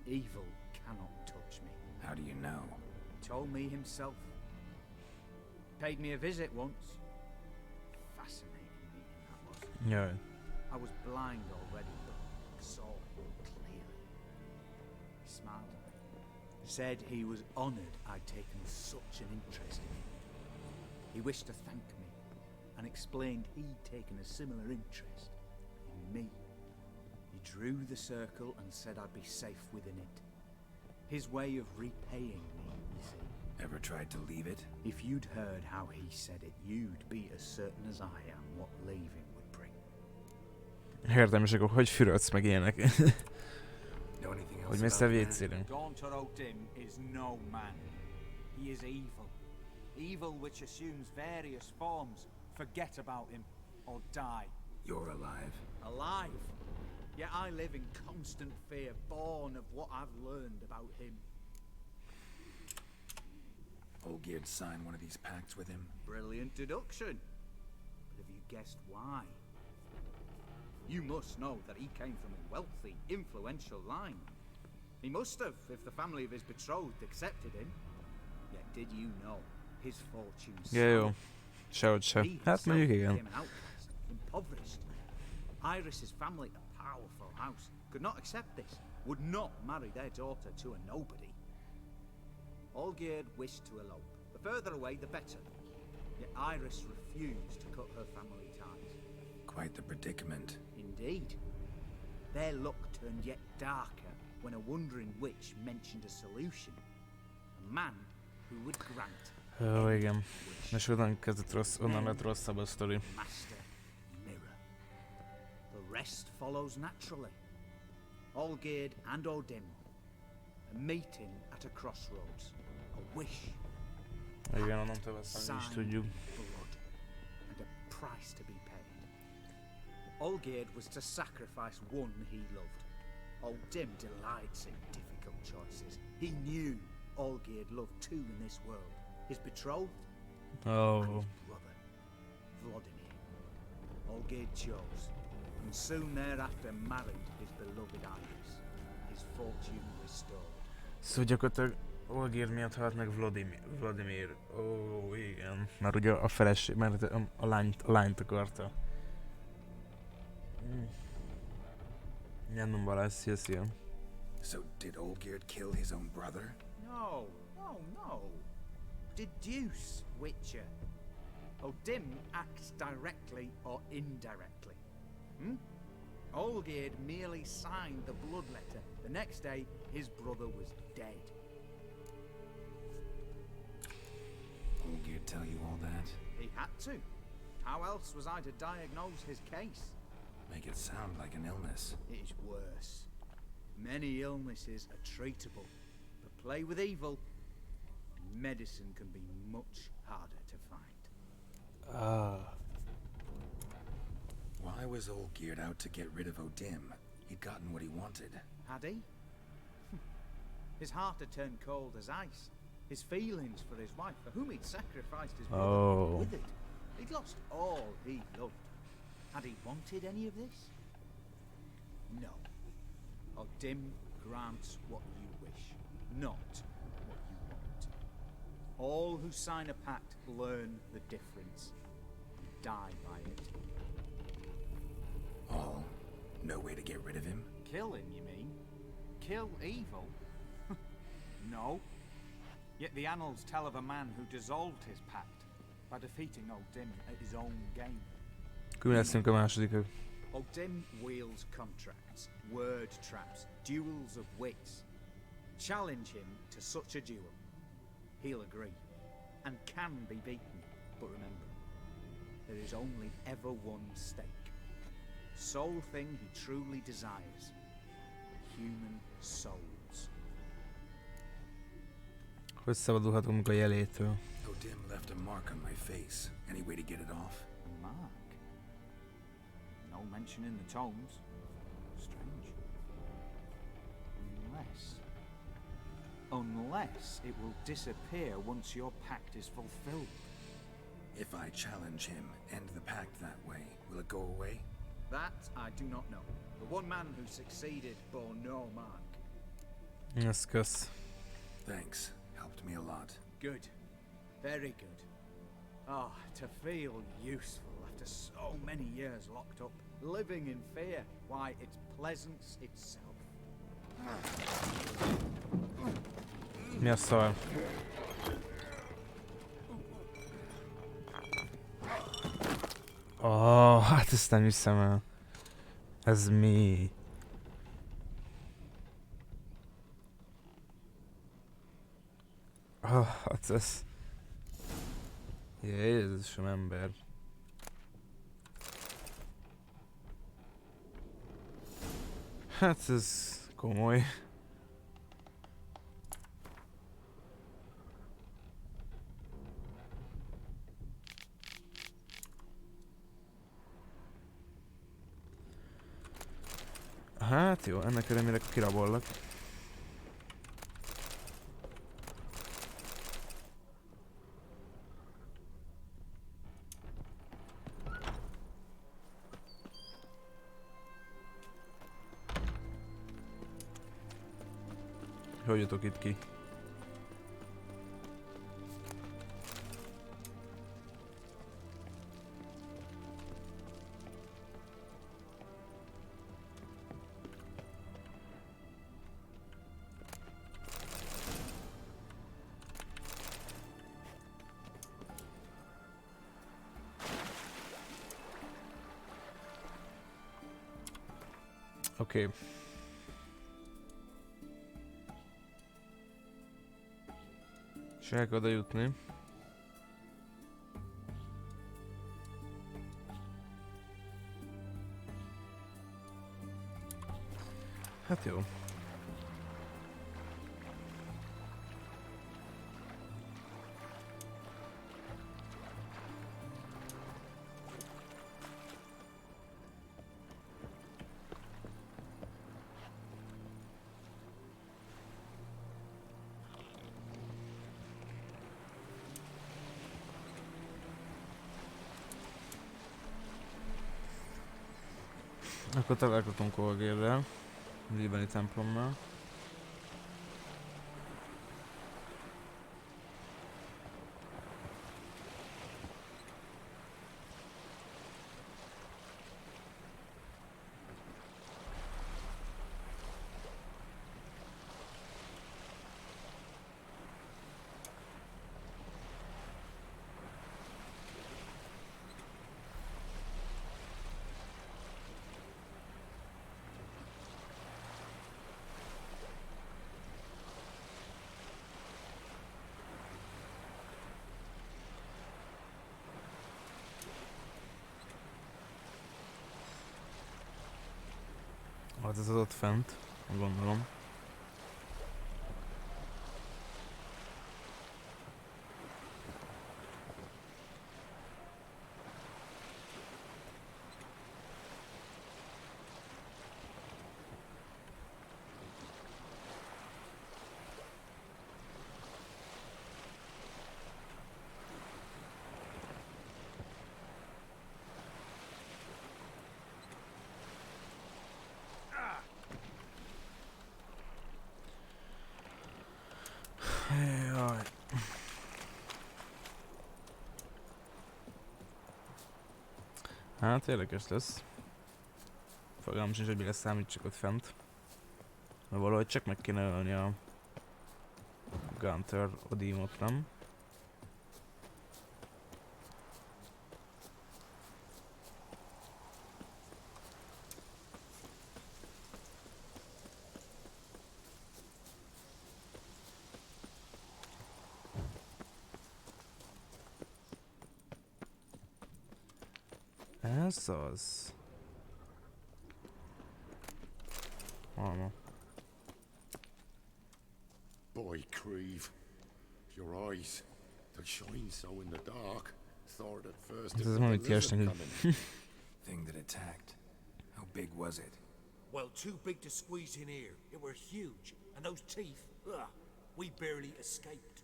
evil cannot touch me. How do you know? He told me himself. Paid me a visit once. Fascinating meeting that was. Yeah. I was blind already, but saw clearly. He smiled at me. Said he was honoured I'd taken such an interest in him. He wished to thank me and explained he'd taken a similar interest in me. He drew the circle and said I'd be safe within it. His way of repaying me, you see. Ever tried to leave it? If you'd heard how he said it, you'd be as certain as I am what leaving would bring. Értem, és akkor hogy fürödsz meg ilyenek? Hogy mész a WC-re? Gaunter O'Dim is no man. He is evil. Evil which assumes various forms. Forget about him, or die. You're alive. Alive? Yet I live in constant fear, born of what I've learned about him. Olgierd signed one of these pacts with him? Brilliant deduction. But have you guessed why? You must know that he came from a wealthy, influential line. He must have, if the family of his betrothed accepted him. Yet did you know his fortune? Ja, jó. Sehogy se. Hát mondjuk igen. Impoverished. Iris's family, a powerful house, could not accept this, would not marry their daughter to a nobody. Olgierd wished to elope. The further away, the better. Yet Iris refused to cut her family ties. Quite the predicament. Indeed. Their luck turned yet darker when a wandering witch mentioned a solution. A man who would grant. Ó, igen. És onnan kezdett rossz, onnan lett rosszabb a sztori. Master Mirror. The rest follows naturally. Olgierd and O'Dim. A meeting at a crossroads. A wish. Igen, onnan tovább nem is tudjuk. Blood. And a price to be paid. Olgierd was to sacrifice one he loved. O'Dim delights in difficult choices. He knew Olgierd loved two in this world. His betrothed and his brother, Vladimir. Olgierd chose, and soon thereafter married his beloved Iris, his fortune restored. Szóval gyakorlatilag Olgér miatt halt meg Vladimir. Ó, igen. Mert ugye a feleség, mert a lányt akarta. Nem balázs, szia. So did Olgerd kill his own brother? No, no. Deduce, Witcher. Dim acts directly or indirectly. Olgerd merely signed the blood letter. The next day, his brother was dead. Olgerd tell you all that? He had to. How else was I to diagnose his case? Make it sound like an illness. It is worse. Many illnesses are treatable, but play with evil, and medicine can be much harder to find. Why was Olgerd out to get rid of Odim? He'd gotten what he wanted. Had he? His heart had turned cold as ice. His feelings for his wife, for whom he'd sacrificed his brother, withered. He'd lost all he loved. Had he wanted any of this? No. Odim grants what you wish, not what you want. All who sign a pact learn the difference and die by it. All? No way to get rid of him? Kill him, you mean? Kill evil? No. Yet the annals tell of a man who dissolved his pact by defeating Odim at his own game. Különösszünk a másodikok. Odim wields contracts, word traps, duels of wits. Challenge him to such a duel. He'll agree, and can be beaten. But remember, there is only ever one stake. Sole thing he truly desires. Human souls. Hogy szabadulhatunk a jelétől? Odim left a mark on my face. Any way to get it off? A mark? No mention in the tomes. Strange. Unless it will disappear once your pact is fulfilled. If I challenge him, end the pact that way, will it go away? That I do not know. The one man who succeeded bore no mark. Yes, kösz. Thanks. Helped me a lot. Good. Very good. Oh, to feel useful after so many years locked up, living in fear. Why, it's pleasance itself. Mi a szar? Hát ezt nem hiszem el. Ez mi? Hát ez... Jézusom ember. Hát ez komoly. Hát jó, ennek remélek kirabollak. Hogy jutok itt ki? Oké. És el kell oda jutni. Hát jó. Akkor találkozunk Olgérrel, a líbeni templomnál. Hát ez az ott fent, gondolom. Jaj. Hát érdekes lesz. Fogalmam sincs, hogy mire számítsak ott fent. Mert valahogy csak meg kéne ölni a Gunter Odímot, nem? Ez az. Alma. Boy, Creve, your eyes, they shine so in the dark. Thought at first it Ez was valami the lizard kiesnek. coming. Thing that attacked. How big was it? Well, too big to squeeze in here. It were huge. And those teeth, ugh, we barely escaped.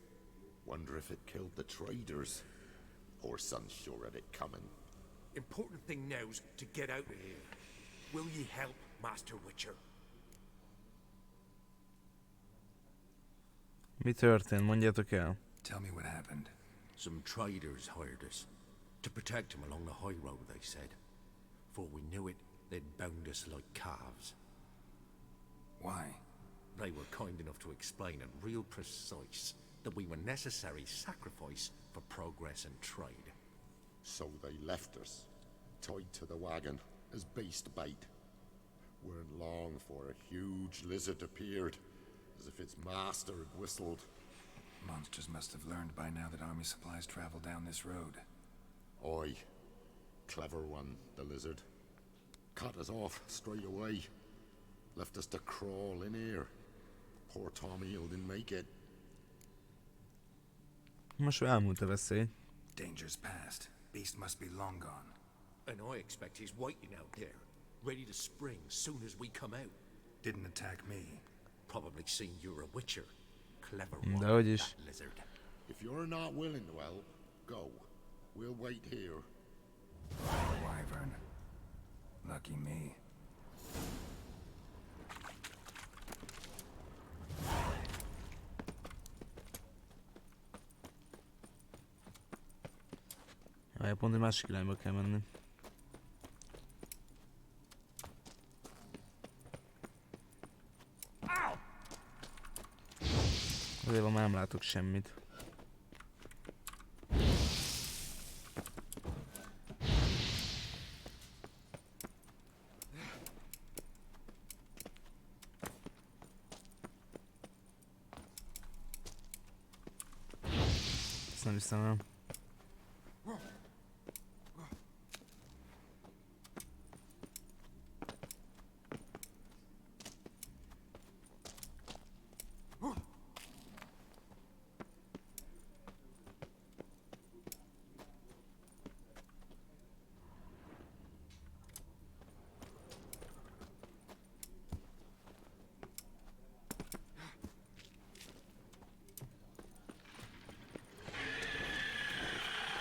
Wonder if it killed the traders. Poor son's sure of it coming. Important thing now's to get out of here. Will ye help, Master Witcher? Mi történt? Mondjátok el. Tell me what happened. Some traders hired us. To protect them along the high road, they said. Before we knew it, they'd bound us like calves. Why? They were kind enough to explain it real precise that we were necessary sacrifice for progress and trade. So they left us, tied to the wagon, as beast bait. Weren't long for a huge lizard appeared, as if its master had whistled. Monsters must have learned by now that army supplies travel down this road. Oi. Clever one, the lizard. Cut us off straight away. Left us to crawl in here. Poor Tommy didn't make it. Most elmúlt a veszély. Danger's past. Beast must be long gone. And I expect he's waiting out there, ready to spring soon as we come out. Didn't attack me. Probably seen you're a witcher. Clever De one, hogy is. that lizard. If you're not willing to help, go. We'll wait here. Wyvern. Lucky me. Jaj, pont egy másik irányba kell menni. Azért van, már nem látok semmit. Ezt nem hiszem el.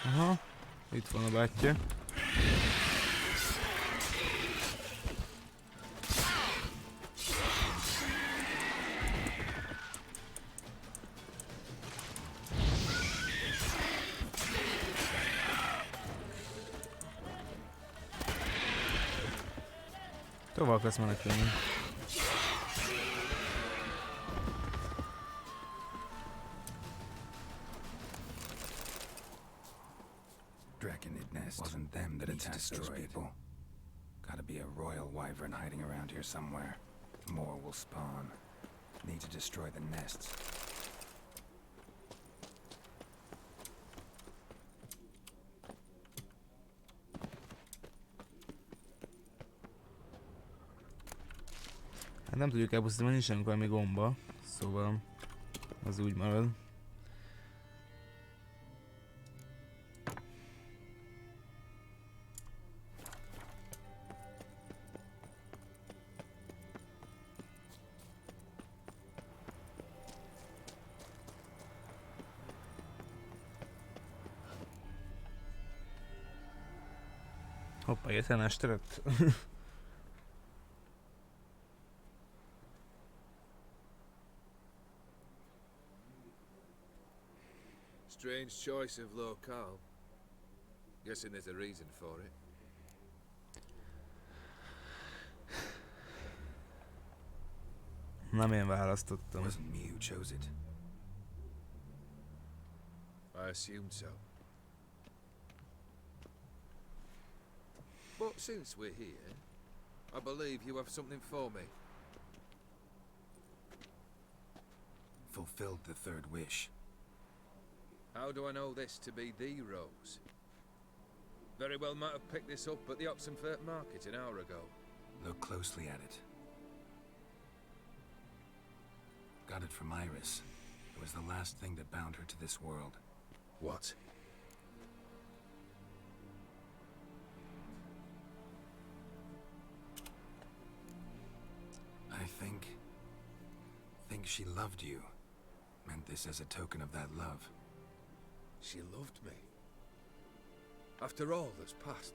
Aha, itt van a bátyja. Tovább akarsz menekülni. Draconid nest. Wasn't them that attacked those people. Gotta be a royal wyvern hiding around here somewhere. More will spawn. Need to destroy the nests. Hát nem tudjuk elpusztítani, mert nincsen valami gomba, szóval az úgy marad. Hoppa, érten esteret. Strange choice of locale. Guessing there's a reason for it. Nem én választottam. Wasn't me who chose it. I assumed so. But since we're here, I believe you have something for me. Fulfilled the third wish. How do I know this to be the rose? Very well might have picked this up at the Oxenfurt market an hour ago. Look closely at it. Got it from Iris. It was the last thing that bound her to this world. What? I think she loved you. Meant this as a token of that love. She loved me. After all that's passed.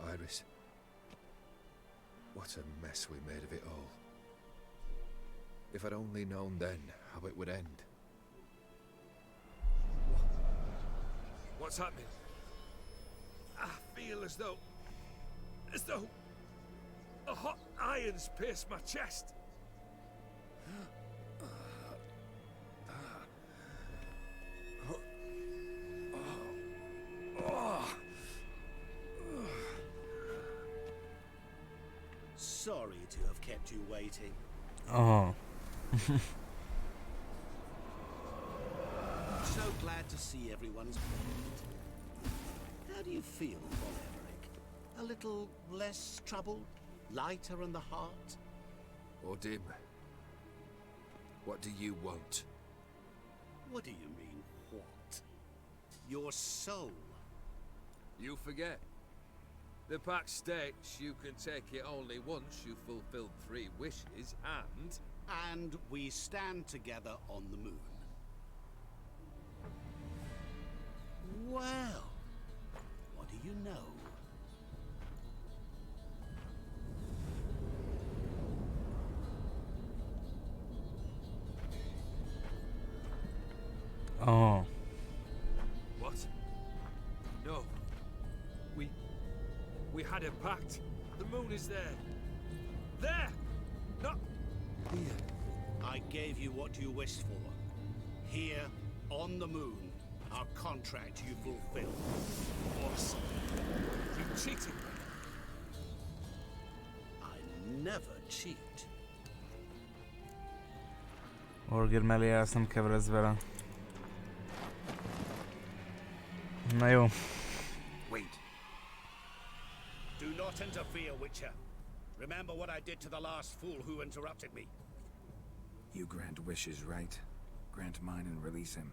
Iris. What a mess we made of it all. If I'd only known then how it would end. What's happening? I feel as though a hot iron's pierced my chest. Sorry to have kept you waiting. Oh. So glad to see everyone's back. How do you feel, Von Emmerich? A little less troubled? Lighter on the heart? Or dim? What do you want? What do you mean, what? Your soul. You forget. The pact states you can take it only once you've fulfilled 3 wishes, and... And we stand together on the moon. Well, what do you know? Oh. What? No. We had a pact. The moon is there. There! Not here. I gave you what you wished for. Here, on the moon, our contract you fulfilled. Awesome. You cheated me. I never cheat. Orgér mellé állsz, nem keverez vele. Na jó. Wait. Do not interfere, Witcher. Remember what I did to the last fool who interrupted me. You grant wishes, right? Grant mine and release him.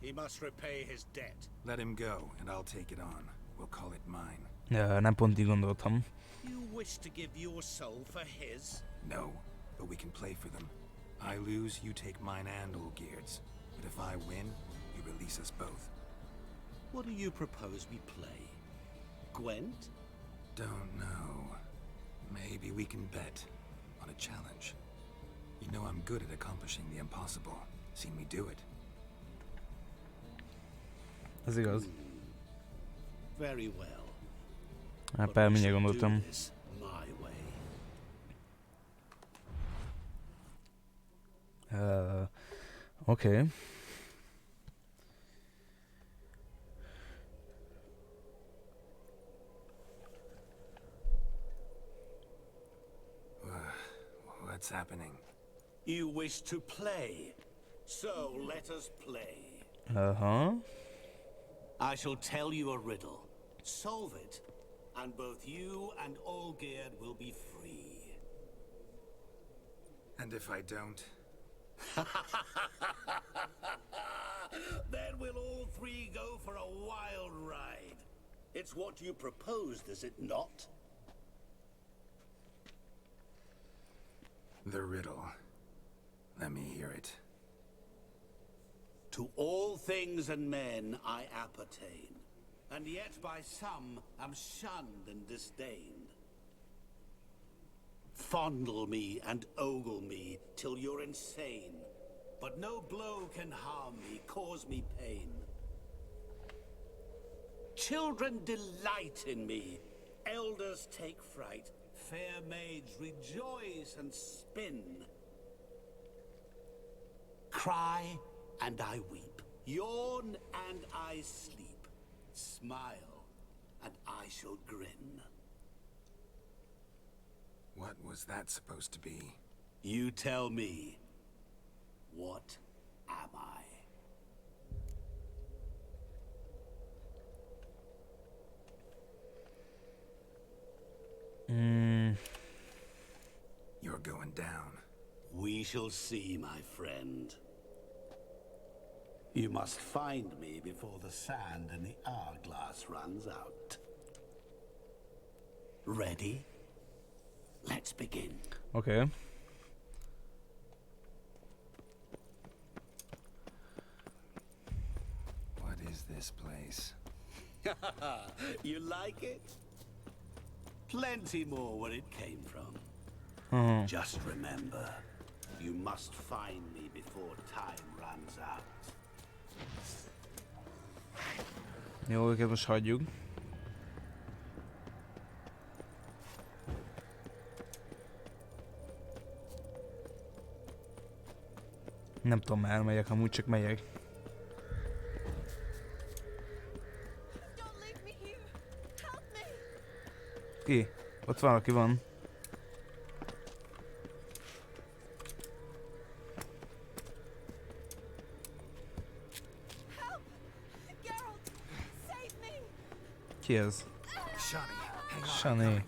He must repay his debt. Let him go, and I'll take it on. We'll call it mine. Ja, nem pont így gondoltam. You wish to give your soul for his? No, but we can play for them. I lose, you take mine and Olgierd's. But if I win, you release us both. What do you propose we play? Gwent? Don't know. Maybe we can bet on a challenge. You know I'm good at accomplishing the impossible. Seen me do it. Ez igaz. Very well. Hát pár mindjárt gondoltam. My way. Okay. What's happening? You wish to play, so let us play. Uh-huh. I shall tell you a riddle. Solve it, and both you and Olgierd will be free. And if I don't? Then we'll all three go for a wild ride. It's what you proposed, is it not? The riddle. Let me hear it. To all things and men I appertain, and yet by some am shunned and disdained. Fondle me and ogle me till you're insane, but no blow can harm me, cause me pain. Children delight in me, elders take fright, fair maids rejoice and spin. Cry and I weep, yawn and I sleep, smile and I shall grin. What was that supposed to be? You tell me, what am I? You're going down. We shall see, my friend. You must find me before the sand in the hourglass runs out. Ready? Let's begin. Okay. What is this place? You like it? Plenty more where it came from. Just remember, you must find me before time runs out. Jó, őket most hagyjuk. Nem tudom, elmegyek, amúgy csak megyek. Ki? Ott valaki van. Ki ez? Shani.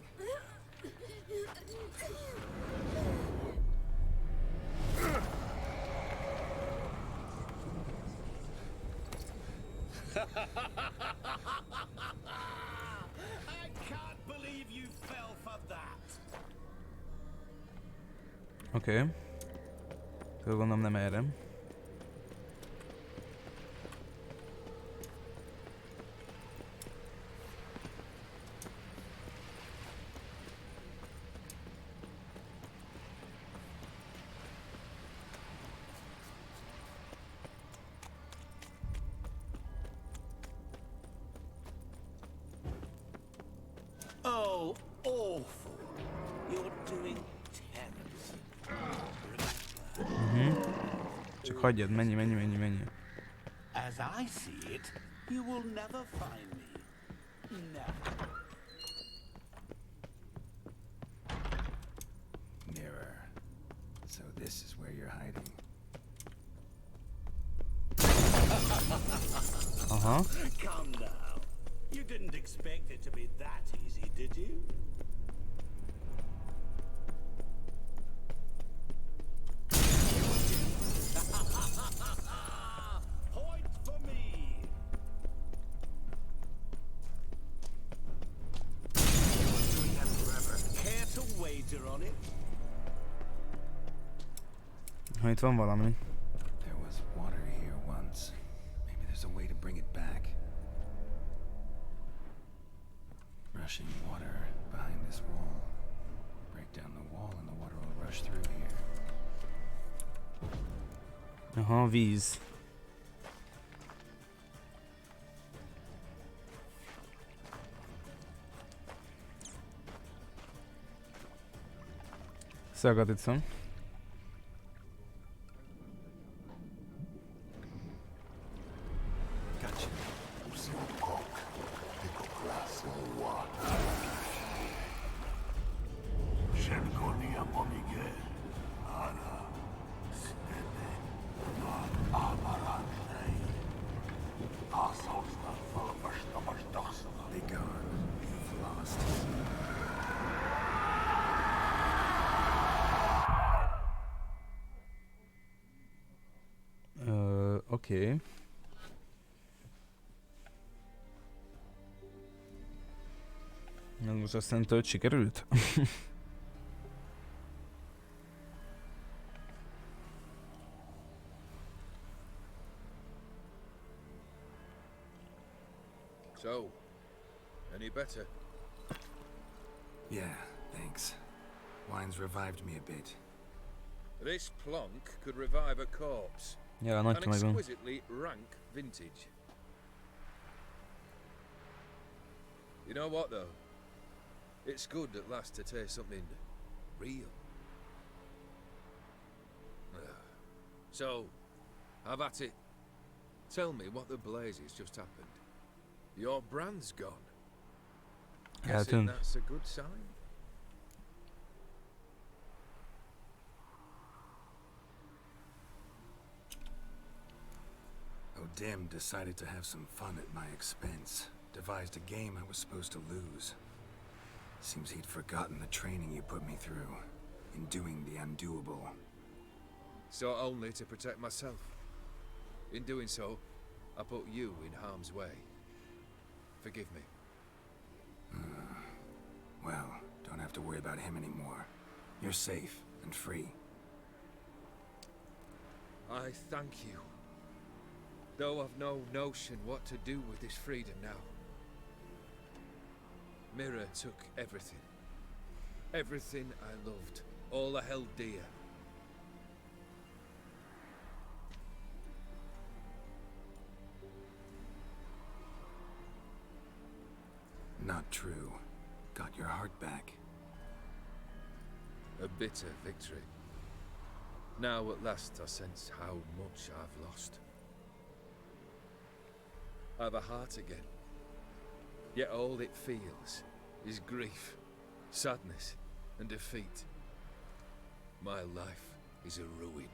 Oké. Gondolom nem erre. Oh, awful. You're doing Csak hagyjad, menj. As I see it, you will never find me. Never. Mirror. So this is where you're hiding. Come now. You didn't expect it to be that easy, did you? Point for me. Doing that forever. Care to wager on it? Ha itt van valami. There was water here once. Maybe there's a way to bring it back. Rushing water behind this wall. Break down the wall and the water will rush through here. Aha, víz. So I got it some. Gotcha. Be gone. You've lost. Oké. Na most azt mondta, hogy sikerült? So, any better? Yeah, thanks. Wine's revived me a bit. This plonk could revive a corpse. Ja, An nagy megvan. exquisitely rank vintage. You know what though? It's good at last to taste something real. So, have at it. Tell me what the blazes just happened. Your brand's gone. Guessing that's a good sign? O'Dim decided to have some fun at my expense. Devised a game I was supposed to lose. Seems he'd forgotten the training you put me through in doing the undoable. So only to protect myself. In doing so, I put you in harm's way. Forgive me. Well, don't have to worry about him anymore. You're safe and free. I thank you. Though I've no notion what to do with this freedom now. Mirror took everything. Everything I loved. All I held dear. Not true. Got your heart back. A bitter victory. Now at last I sense how much I've lost. I've a heart again. Yet all it feels is grief, sadness, and defeat. My life is a ruin.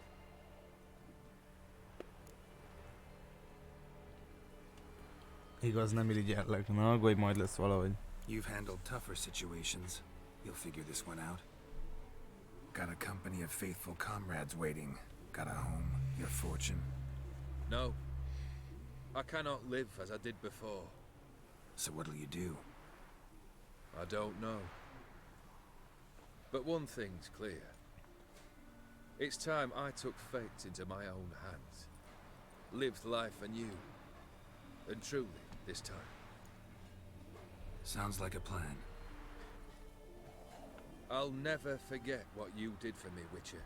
Igaz, nem irigyellek. Na, aggódj, majd lesz valahogy. You've handled tougher situations. You'll figure this one out. Got a company of faithful comrades waiting. Got a home, your fortune. No. I cannot live as I did before. So what'll you do? I don't know. But one thing's clear. It's time I took fate into my own hands. Lived life anew. And truly, this time. Sounds like a plan. I'll never forget what you did for me, Witcher.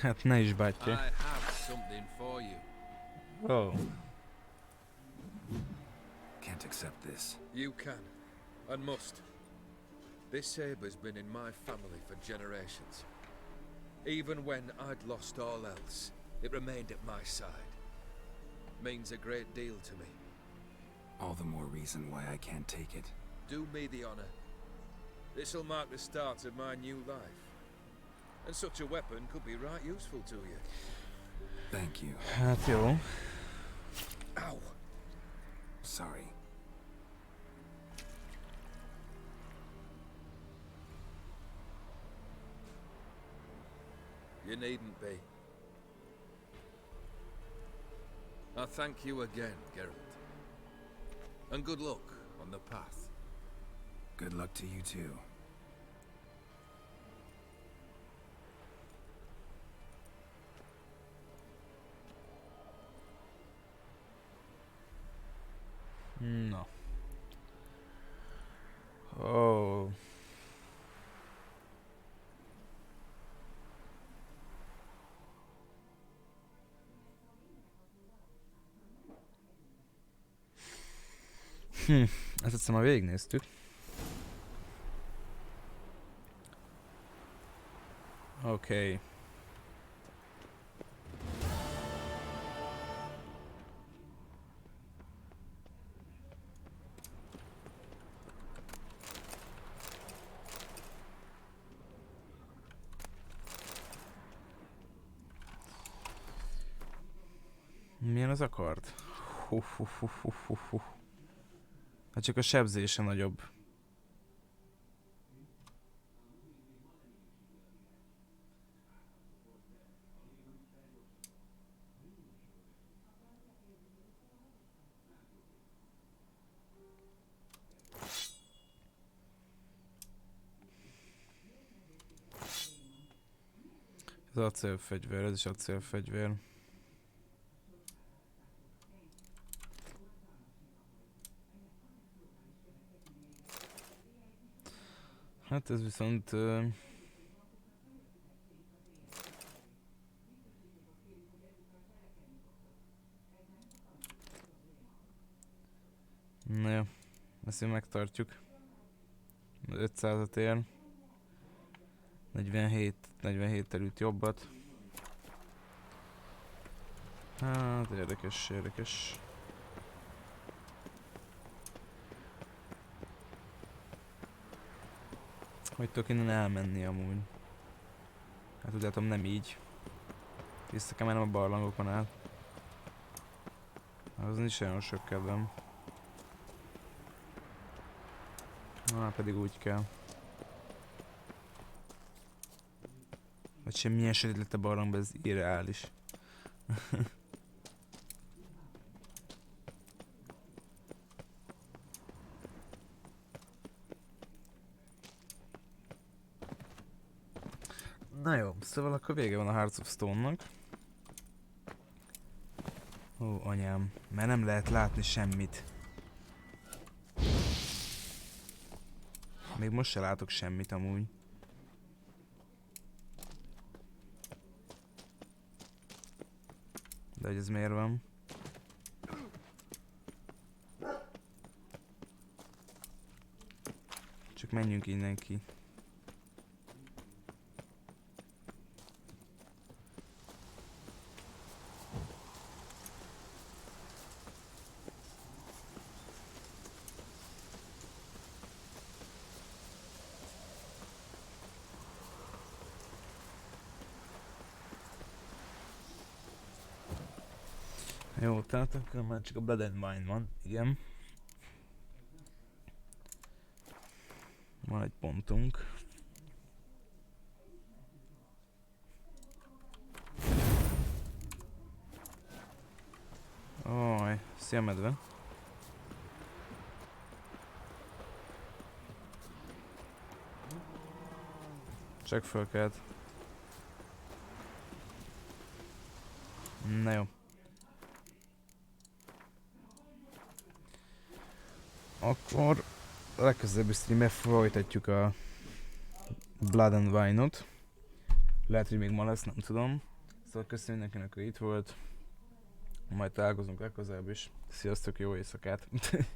Hát ne is bátyja. I have something for you. Oh. Can't accept this. You can, and must. This sabre's been in my family for generations. Even when I'd lost all else, it remained at my side. Means a great deal to me. All the more reason why I can't take it. Do me the honor. This'll mark the start of my new life. And such a weapon could be right useful to you. Thank you. Hát jó. Ow! Sorry. You needn't be. I thank you again, Geralt. And good luck on the path. Good luck to you too. No. Oh. Ezt hiszem már végignéztük. Oké. Milyen az a kard? Hát csak a sebzése nagyobb. Az acélfegyver, ez is acélfegyver. Hát ez viszont... Na jó, ezt én megtartjuk. 500-at ér. 47-tel üt jobbat. Hát érdekes, érdekes. Hogy tudok innen elmenni amúgy? Hát úgy látom nem így. Vissza kell mennem a barlangokon át. Az nincs olyan sok kedvem. Na, pedig úgy kell. Vagy semmilyen sötét lett a barlangban, ez irreális. Na jó, szóval akkor vége van a Hearts of Stone-nak. Ó, anyám, mert nem lehet látni semmit. Még most se látok semmit amúgy. De hogy ez miért van? Csak menjünk innen ki. Jó, tehát akkor már csak a Blood and Wine van, igen. Van egy pontunk. Oj, szia medve. Csak fölkelt. Na jó. Akkor legközelebbi streamben folytatjuk a Blood and Wine-ot. Lehet, hogy még ma lesz, nem tudom. Szóval köszönjük mindenkinek, hogy itt volt. Majd találkozunk legközelebb is. Sziasztok, jó éjszakát!